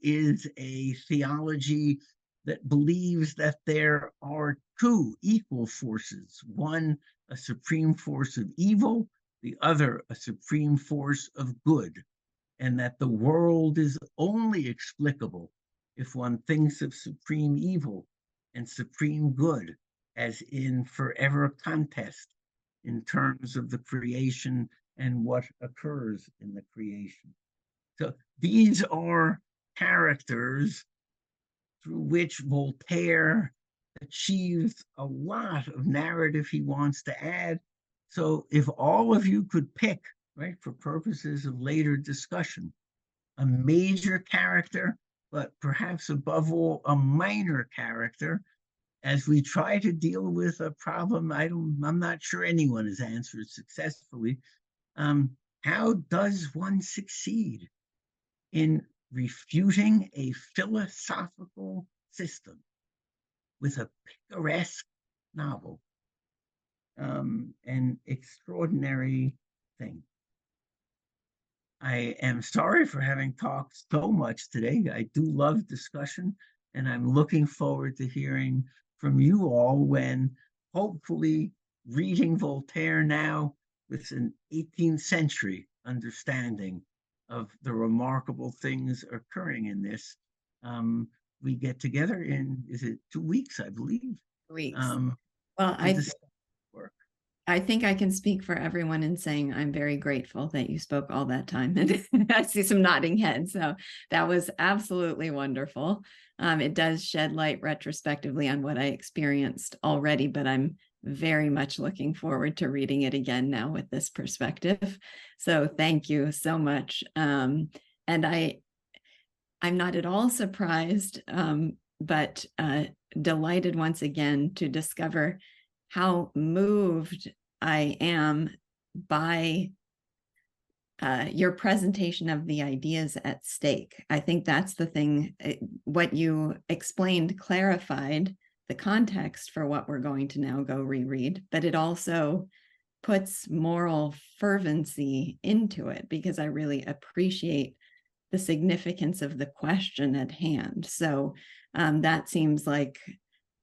is a theology that believes that there are 2 equal forces, one a supreme force of evil, the other a supreme force of good, and that the world is only explicable if one thinks of supreme evil and supreme good as in forever contest in terms of the creation and what occurs in the creation. So these are characters through which Voltaire achieved a lot of narrative he wants to add. So if all of you could pick, right, for purposes of later discussion, a major character, but perhaps above all, a minor character, as we try to deal with a problem I'm not sure anyone has answered successfully. How does one succeed in refuting a philosophical system with a picaresque novel? An extraordinary thing. I am sorry for having talked so much today. I do love discussion, and I'm looking forward to hearing from you all when, hopefully, reading Voltaire now with an 18th century understanding of the remarkable things occurring in this. We get together in, is it 2 weeks, I believe? Weeks. Well, I think I can speak for everyone in saying I'm very grateful that you spoke all that time. And I see some nodding heads. So that was absolutely wonderful. It does shed light retrospectively on what I experienced already, but I'm very much looking forward to reading it again now with this perspective. So thank you so much. And I'm not at all surprised, but delighted once again to discover how moved I am by your presentation of the ideas at stake. I think that's the thing. What you explained clarified the context for what we're going to now go reread, but it also puts moral fervency into it, because I really appreciate the significance of the question at hand. So that seems like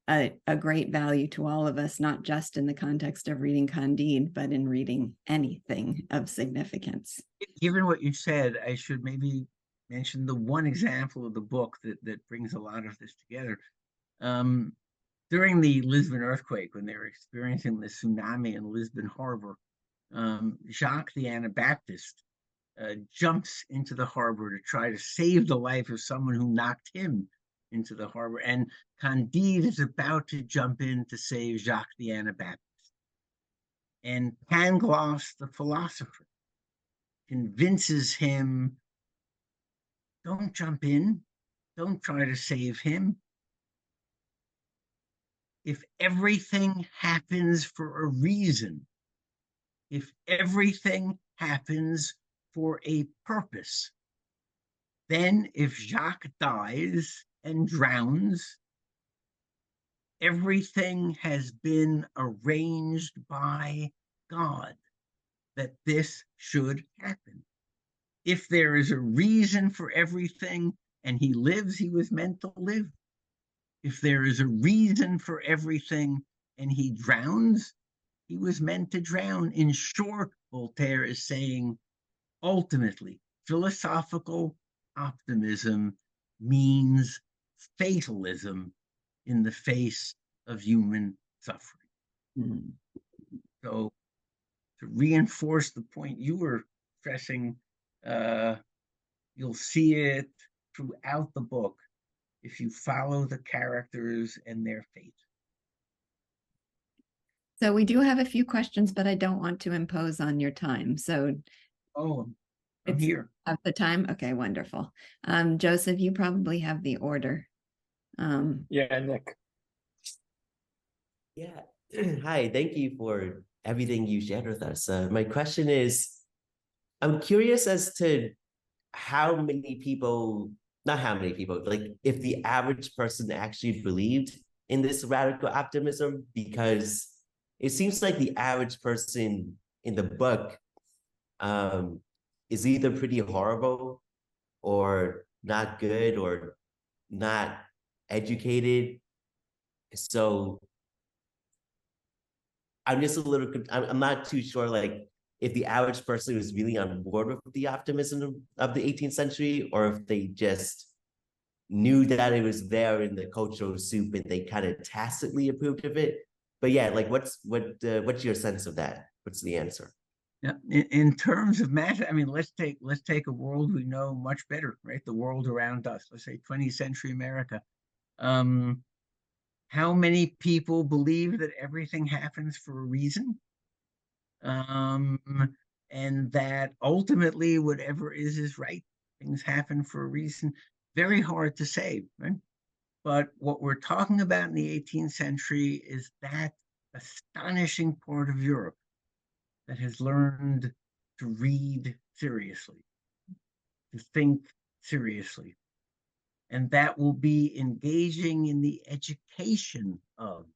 a great value to all of us, not just in the context of reading Candide, but in reading anything of significance. Given what you said, I should maybe mention the one example of the book that brings a lot of this together. During the Lisbon earthquake, when they were experiencing the tsunami in Lisbon harbor, Jacques the Anabaptist jumps into the harbor to try to save the life of someone who knocked him into the harbor, and Candide is about to jump in to save Jacques the Anabaptist. And Pangloss, the philosopher, convinces him, don't jump in, don't try to save him. If everything happens for a reason, if everything happens for a purpose, then if Jacques dies and drowns, everything has been arranged by God that this should happen. If there is a reason for everything and he lives, he was meant to live. If there is a reason for everything and he drowns, he was meant to drown. In short, Voltaire is saying, ultimately, philosophical optimism means fatalism in the face of human suffering. Mm-hmm. So to reinforce the point you were stressing, you'll see it throughout the book if you follow the characters and their fate. So we do have a few questions, but I don't want to impose on your time. So I'm here. At the time? Okay, wonderful. Joseph, you probably have the order. Yeah, Nick. Yeah. Hi, thank you for everything you shared with us. My question is, I'm curious as to how many people, not how many people, like if the average person actually believed in this radical optimism, because it seems like the average person in the book is either pretty horrible or not good or not educated. So I'm just a little, I'm not too sure, like, if the average person was really on board with the optimism of the 18th century, or if they just knew that it was there in the cultural soup and they kind of tacitly approved of it. But yeah, like, what's your sense of that? What's the answer? Yeah, in terms of matter, I mean, let's take a world we know much better, right? The world around us. Let's say 20th century America. How many people believe that everything happens for a reason? And that ultimately whatever is right. Things happen for a reason. Very hard to say, right? But what we're talking about in the 18th century is that astonishing part of Europe that has learned to read seriously, to think seriously. And that will be engaging in the education of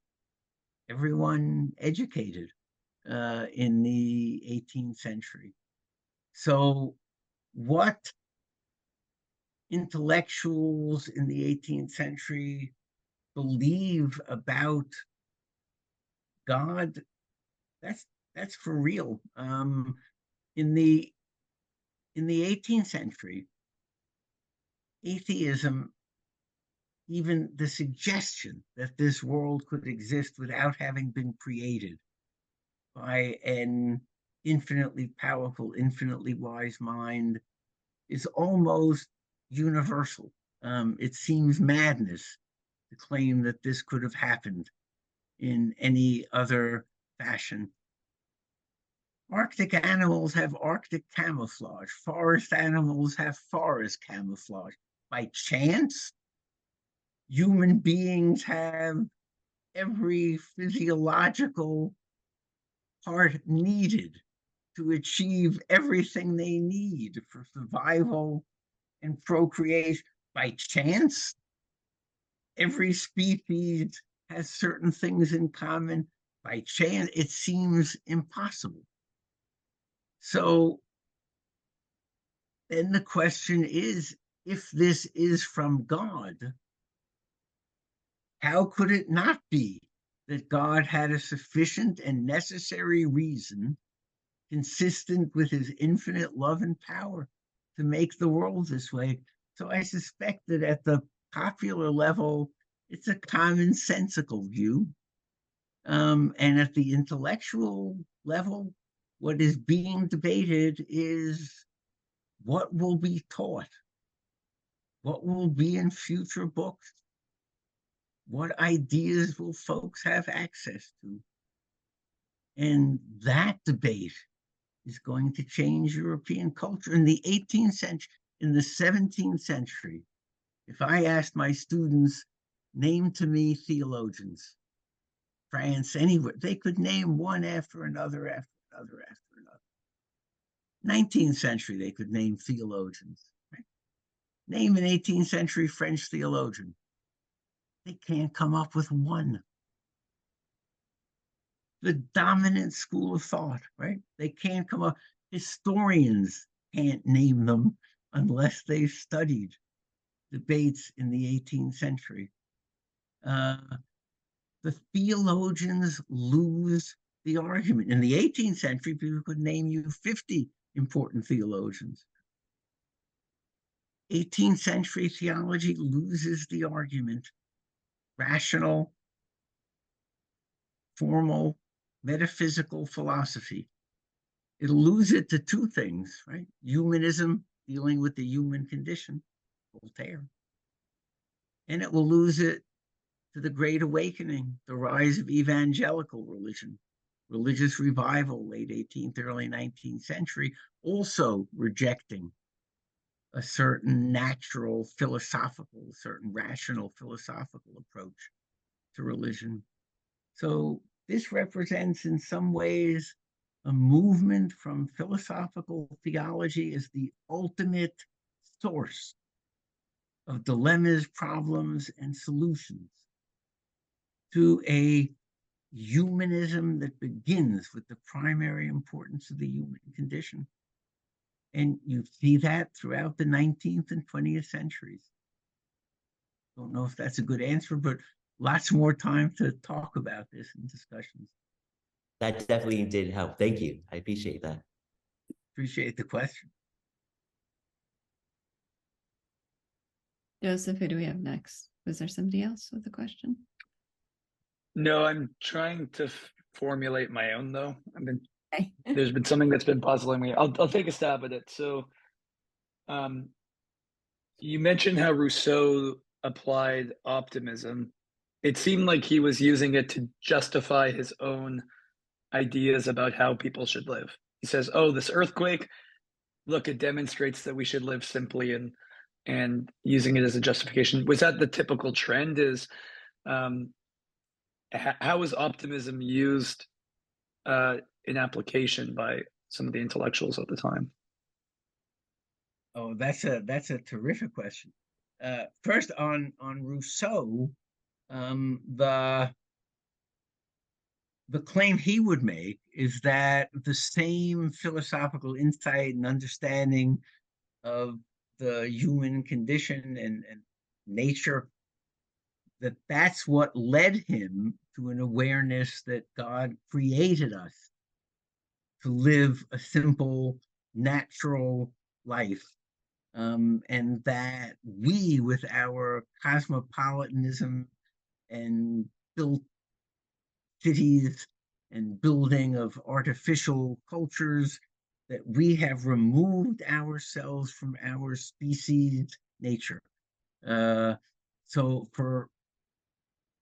everyone educated in the 18th century. So, what intellectuals in the 18th century believe about God, that's for real. In the 18th century, atheism, even the suggestion that this world could exist without having been created by an infinitely powerful, infinitely wise mind, is almost universal. It seems madness to claim that this could have happened in any other fashion. Arctic animals have Arctic camouflage. Forest animals have forest camouflage. By chance, human beings have every physiological part needed to achieve everything they need for survival and procreation. By chance, every species has certain things in common. By chance, it seems impossible. So then the question is, if this is from God, how could it not be that God had a sufficient and necessary reason consistent with his infinite love and power to make the world this way? So I suspect that at the popular level, it's a commonsensical view. And at the intellectual level, what is being debated is what will be taught, what will be in future books, what ideas will folks have access to. And that debate is going to change European culture. In the 18th century, in the 17th century, if I asked my students, name to me theologians, France, anywhere, they could name one after another, after another, after another. 19th century, they could name theologians. Right? Name an 18th century French theologian. They can't come up with one. The dominant school of thought, right? They can't come up. Historians can't name them unless they've studied debates in the 18th century. The theologians lose the argument. In the 18th century, people could name you 50 important theologians. 18th century theology loses the argument. Rational, formal, metaphysical philosophy. It'll lose it to two things, right? Humanism, dealing with the human condition, Voltaire. And it will lose it to the Great Awakening, the rise of evangelical religion, religious revival, late 18th, early 19th century, also rejecting a certain natural philosophical, certain rational philosophical approach to religion. So this represents in some ways a movement from philosophical theology as the ultimate source of dilemmas, problems, and solutions to a humanism that begins with the primary importance of the human condition. And you see that throughout the 19th and 20th centuries. Don't know if that's a good answer, but lots more time to talk about this in discussions. That definitely did help. Thank you. I appreciate that. Appreciate the question. Joseph, who do we have next? Was there somebody else with a question? No, I'm trying to formulate my own, though. I've been Okay. There's been something that's been puzzling me. I'll take a stab at it. So, you mentioned how Rousseau applied optimism. It seemed like he was using it to justify his own ideas about how people should live. He says, "Oh, this earthquake, look, it demonstrates that we should live simply," and using it as a justification. Was that the typical trend? Is how is optimism used in application by some of the intellectuals at the time? Oh, that's a terrific question. First on Rousseau, the claim he would make is that the same philosophical insight and understanding of the human condition and nature, that's what led him to an awareness that God created us to live a simple, natural life. And that we, with our cosmopolitanism and built cities and building of artificial cultures, that we have removed ourselves from our species nature. So for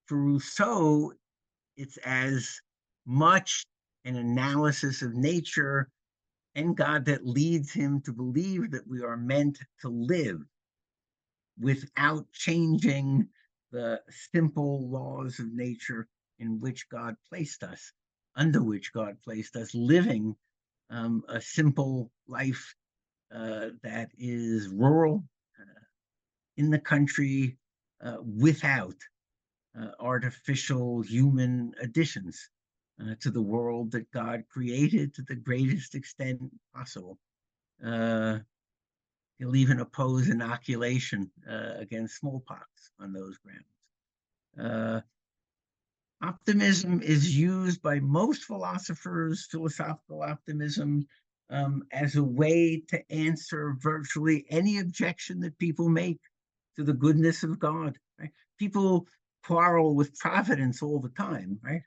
Rousseau, it's as much an analysis of nature and God that leads him to believe that we are meant to live without changing the simple laws of nature in which God placed us, under which God placed us, living a simple life that is rural, in the country, without artificial human additions to the world that God created to the greatest extent possible. He'll even oppose inoculation against smallpox on those grounds. Optimism is used by most philosophers, philosophical optimism, as a way to answer virtually any objection that people make to the goodness of God. Right? People quarrel with providence all the time, right?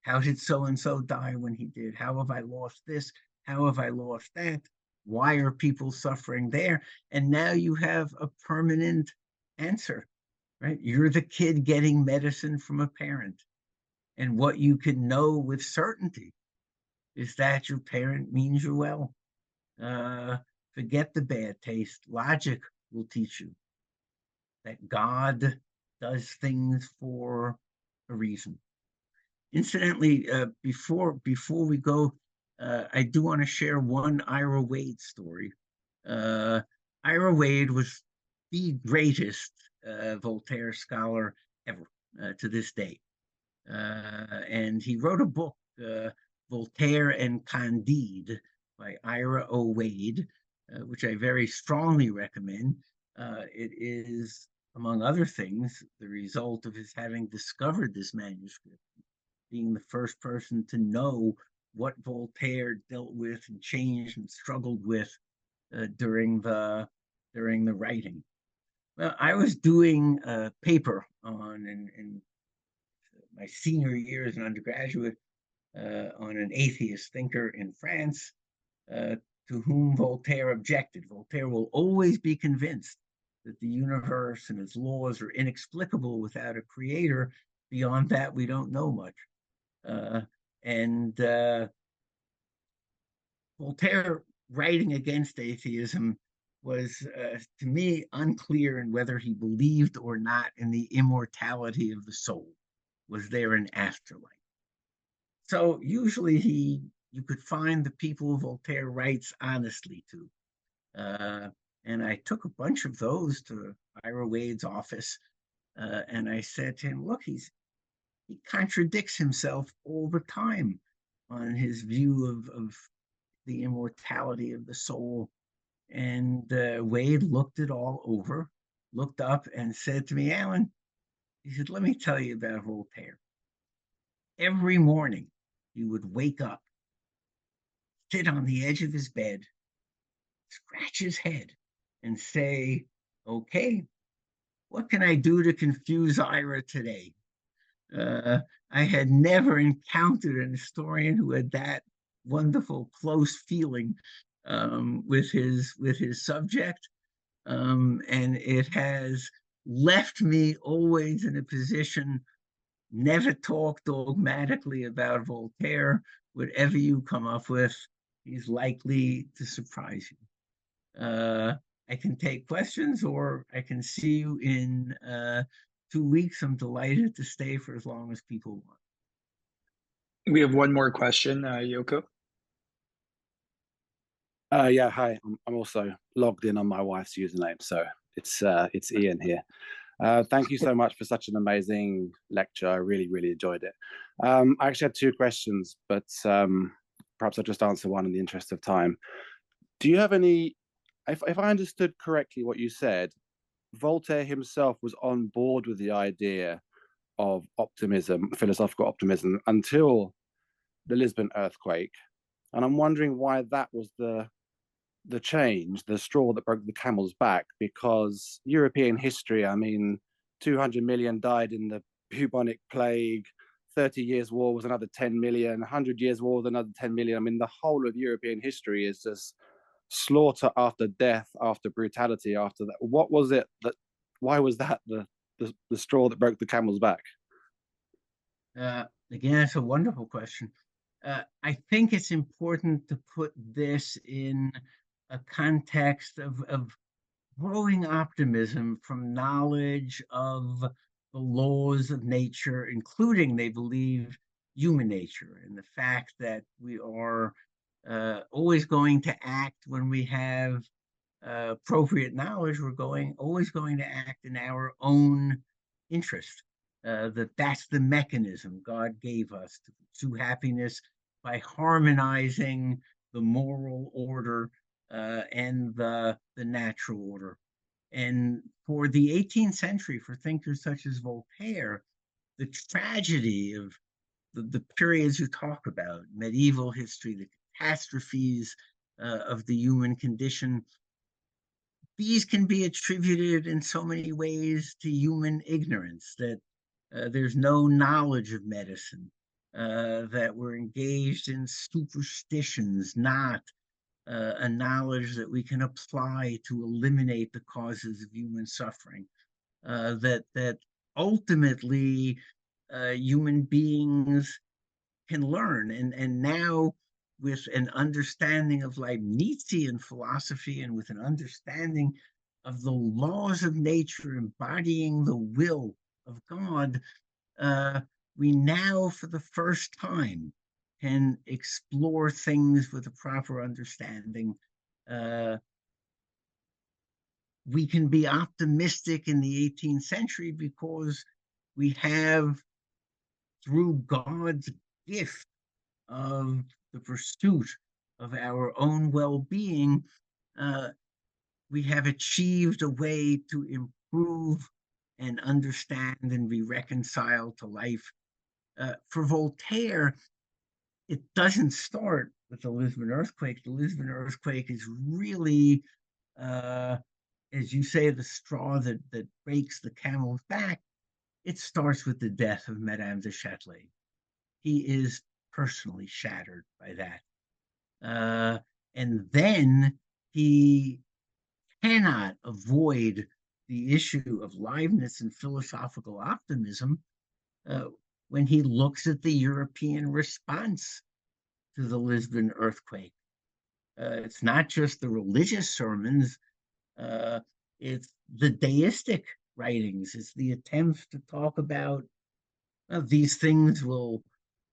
How did so-and-so die when he did? How have I lost this? How have I lost that? Why are people suffering there? And now you have a permanent answer, right? You're the kid getting medicine from a parent. And what you can know with certainty is that your parent means you well. Forget the bad taste. Logic will teach you that God does things for a reason. Incidentally, before we go, I do want to share one Ira Wade story. Ira Wade was the greatest Voltaire scholar ever to this day. And he wrote a book, Voltaire and Candide, by Ira O. Wade, which I very strongly recommend. It is, among other things, the result of his having discovered this manuscript, being the first person to know what Voltaire dealt with and changed and struggled with during the writing. Well, I was doing a paper on in my senior year as an undergraduate on an atheist thinker in France to whom Voltaire objected. Voltaire will always be convinced that the universe and its laws are inexplicable without a creator. Beyond that, we don't know much. And Voltaire, writing against atheism, was, to me, unclear in whether he believed or not in the immortality of the soul. Was there an afterlife? So usually you could find the people Voltaire writes honestly to. And I took a bunch of those to Ira Wade's office, and I said to him, look, he contradicts himself all the time on his view of the immortality of the soul. And Wade looked it all over, looked up and said to me, Alan, he said, let me tell you about Voltaire. Every morning he would wake up, sit on the edge of his bed, scratch his head and say, okay, what can I do to confuse Ira today? I had never encountered an historian who had that wonderful, close feeling with his subject, and it has left me always in a position, never talk dogmatically about Voltaire. Whatever you come up with, he's likely to surprise you. I can take questions, or I can see you in 2 weeks. I'm delighted to stay for as long as people want. We have one more question, Yoko. Yeah, hi. I'm also logged in on my wife's username, so it's Ian here. Thank you so much for such an amazing lecture. I really, really enjoyed it. I actually had two questions, but perhaps I'll just answer one in the interest of time. Do you have any, if I understood correctly what you said, Voltaire himself was on board with the idea of optimism, philosophical optimism, until the Lisbon earthquake. And I'm wondering why that was the change, the straw that broke the camel's back, because European history, I mean, 200 million died in the bubonic plague, 30 years war was another 10 million, 100 years war was another 10 million. I mean, the whole of European history is just slaughter after death, after brutality, after that. What was it that, why was that the straw that broke the camel's back? Again, that's a wonderful question. I think it's important to put this in a context of growing optimism from knowledge of the laws of nature, including, they believe, human nature, and the fact that we are always going to act when we have appropriate knowledge. We're always going to act in our own interest. That's the mechanism God gave us to pursue happiness, by harmonizing the moral order and the natural order. And for the 18th century, for thinkers such as Voltaire, the tragedy of the periods you talk about, medieval history, the catastrophes of the human condition, these can be attributed in so many ways to human ignorance, that there's no knowledge of medicine, that we're engaged in superstitions, not a knowledge that we can apply to eliminate the causes of human suffering, that ultimately human beings can learn. And now, with an understanding of Leibnizian philosophy, and with an understanding of the laws of nature embodying the will of God, we now, for the first time, can explore things with a proper understanding. We can be optimistic in the 18th century because we have, through God's gift of the pursuit of our own well-being, we have achieved a way to improve and understand and be reconciled to life. For Voltaire, it doesn't start with the Lisbon earthquake. The Lisbon earthquake is really, as you say, the straw that breaks the camel's back. It starts with the death of Madame de Châtelet. He is personally shattered by that. And then he cannot avoid the issue of Leibniz and philosophical optimism when he looks at the European response to the Lisbon earthquake. It's not just the religious sermons, it's the deistic writings. It's the attempts to talk about these things will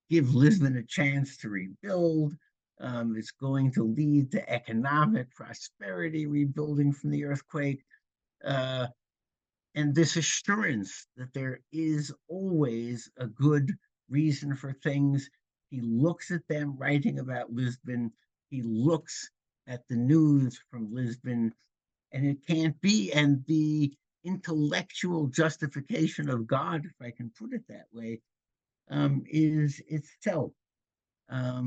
give Lisbon a chance to rebuild. It's going to lead to economic prosperity, rebuilding from the earthquake. And this assurance that there is always a good reason for things. He looks at them writing about Lisbon. He looks at the news from Lisbon, and it can't be. And the intellectual justification of God, if I can put it that way, is itself a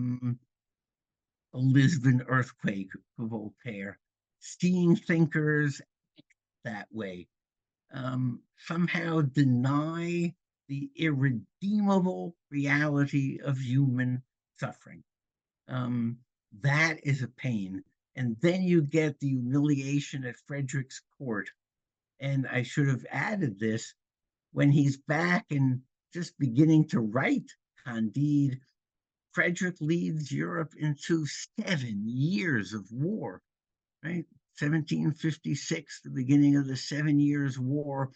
Lisbon earthquake for Voltaire. Seeing thinkers that way somehow deny the irredeemable reality of human suffering. That is a pain. And then you get the humiliation at Frederick's court. And I should have added this, when he's back and just beginning to write Candide, Frederick leads Europe into 7 years of war, right? 1756, the beginning of the 7 Years' War.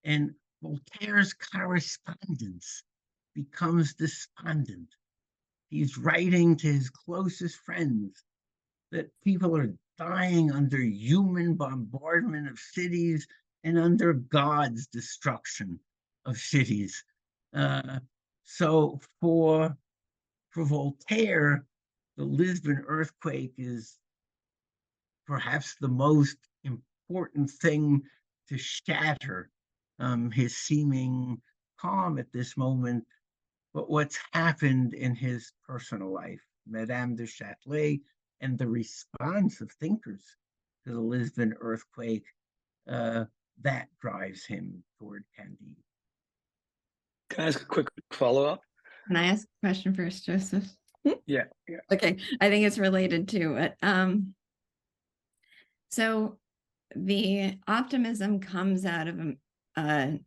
And Voltaire's correspondence becomes despondent. He's writing to his closest friends that people are dying under human bombardment of cities and under God's destruction of cities. So for Voltaire, the Lisbon earthquake is perhaps the most important thing to shatter his seeming calm at this moment. But what's happened in his personal life, Madame de Châtelet, and the response of thinkers to the Lisbon earthquake, that drives him toward Candide. Can I ask a quick follow-up? Can I ask a question first, Joseph? Yeah. Okay, I think it's related to it. So the optimism comes out of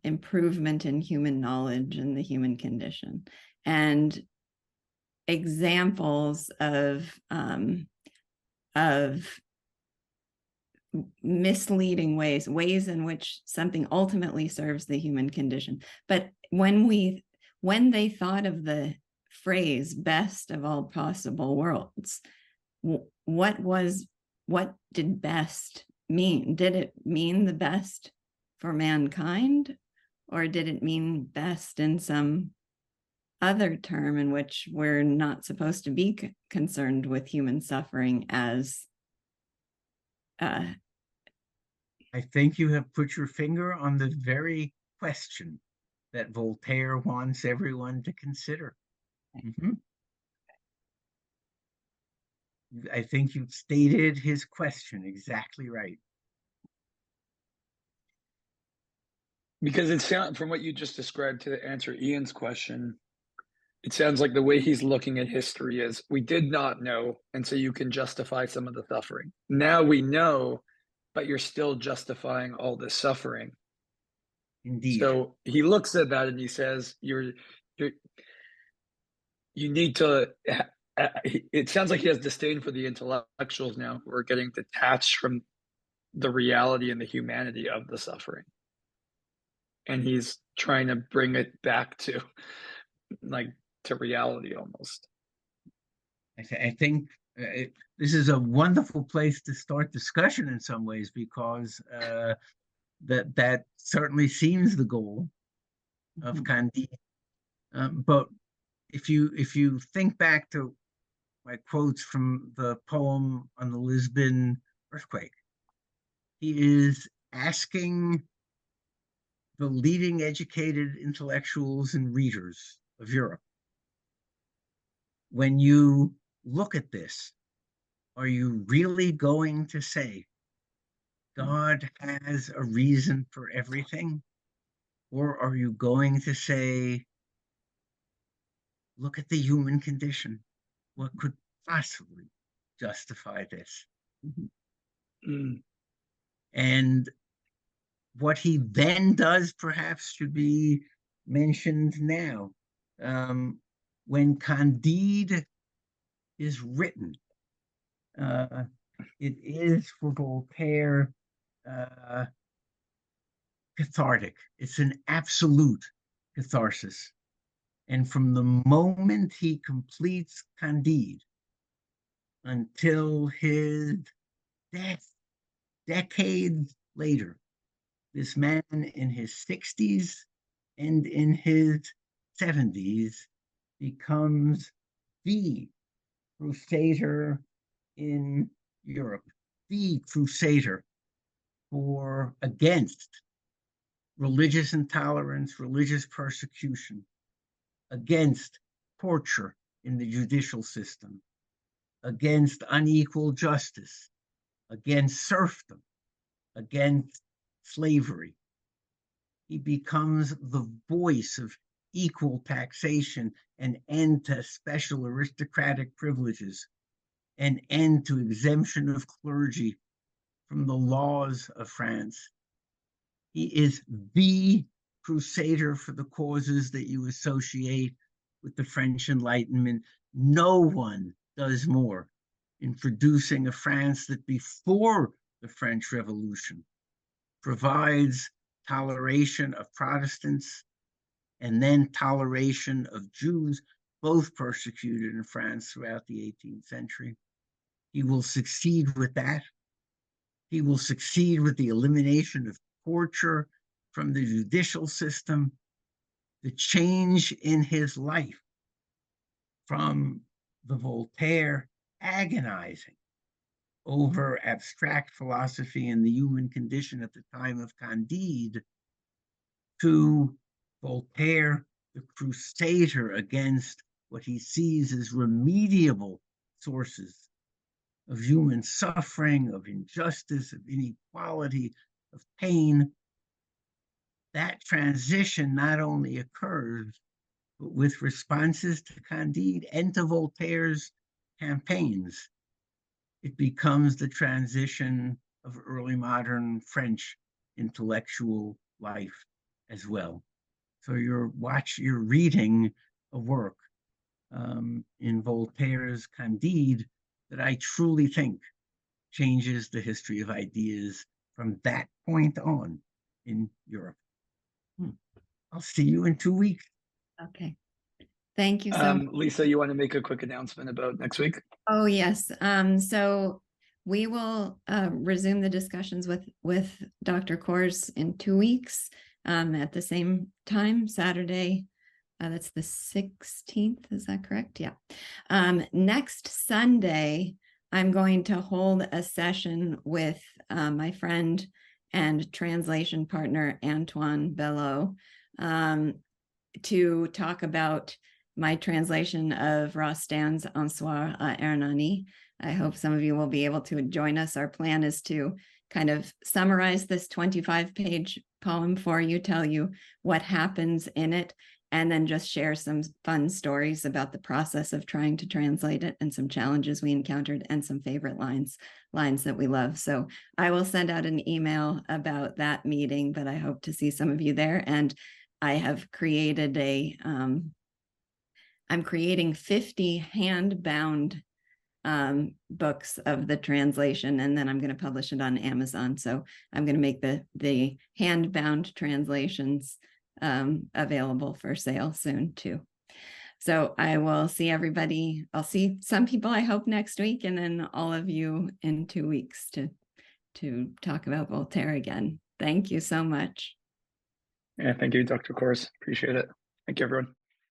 improvement in human knowledge and the human condition, and examples of misleading ways in which something ultimately serves the human condition. But when they thought of the phrase "best of all possible worlds," what did best mean? Did it mean the best for mankind, or did it mean best in some other term in which we're not supposed to be concerned with human suffering as I think you have put your finger on the very question that Voltaire wants everyone to consider. I think you've stated his question exactly right. Because it sounds, from what you just described to answer Ian's question, it sounds like the way he's looking at history is we did not know, and so you can justify some of the suffering. Now we know, but you're still justifying all this suffering. Indeed. So he looks at that and he says, you need to, it sounds like he has disdain for the intellectuals now who are getting detached from the reality and the humanity of the suffering. And he's trying to bring it back to reality almost. I think this is a wonderful place to start discussion in some ways, because that certainly seems the goal of Candide. But if you think back to my quotes from the poem on the Lisbon earthquake, he is asking the leading educated intellectuals and readers of Europe, when you look at this, are you really going to say God has a reason for everything? Or are you going to say, look at the human condition? What could possibly justify this? And what he then does perhaps should be mentioned now. When Candide is written, it is for Voltaire cathartic. It's an absolute catharsis. And from the moment he completes Candide until his death, decades later, this man in his 60s and in his 70s becomes the crusader in Europe, the crusader against religious intolerance, religious persecution, against torture in the judicial system, against unequal justice, against serfdom, against slavery. He becomes the voice of equal taxation, an end to special aristocratic privileges, an end to exemption of clergy from the laws of France. He is the crusader for the causes that you associate with the French Enlightenment. No one does more in producing a France that before the French Revolution provides toleration of Protestants and then toleration of Jews, both persecuted in France throughout the 18th century. He will succeed with that. He will succeed with the elimination of torture from the judicial system. The change in his life from the Voltaire agonizing over abstract philosophy and the human condition at the time of Candide to Voltaire, the crusader against what he sees as remediable sources of human suffering, of injustice, of inequality, of pain. That transition not only occurs, but with responses to Candide and to Voltaire's campaigns, it becomes the transition of early modern French intellectual life as well. So you're reading a work in Voltaire's Candide that I truly think changes the history of ideas from that point on in Europe. I'll see you in 2 weeks. Okay. Thank you so much. Lisa, you want to make a quick announcement about next week? Oh, yes. So we will resume the discussions with Dr. Kors in 2 weeks at the same time, Saturday. That's the 16th. Is that correct? Yeah. Next Sunday, I'm going to hold a session with my friend and translation partner, Antoine Bello, to talk about my translation of Rostand's Un Soir à Hernani. I hope some of you will be able to join us. Our plan is to kind of summarize this 25-page poem for you, tell you what happens in it, and then just share some fun stories about the process of trying to translate it and some challenges we encountered and some favorite lines that we love. So I will send out an email about that meeting, but I hope to see some of you there. And I have created I'm creating 50 hand-bound books of the translation, and then I'm going to publish it on Amazon. So I'm going to make the hand-bound translations available for sale soon too. So I will see everybody. I'll see some people, I hope, next week, and then all of you in 2 weeks to talk about Voltaire again. Thank you so much. Yeah, thank you, Dr. Kors. Appreciate it. Thank you, everyone.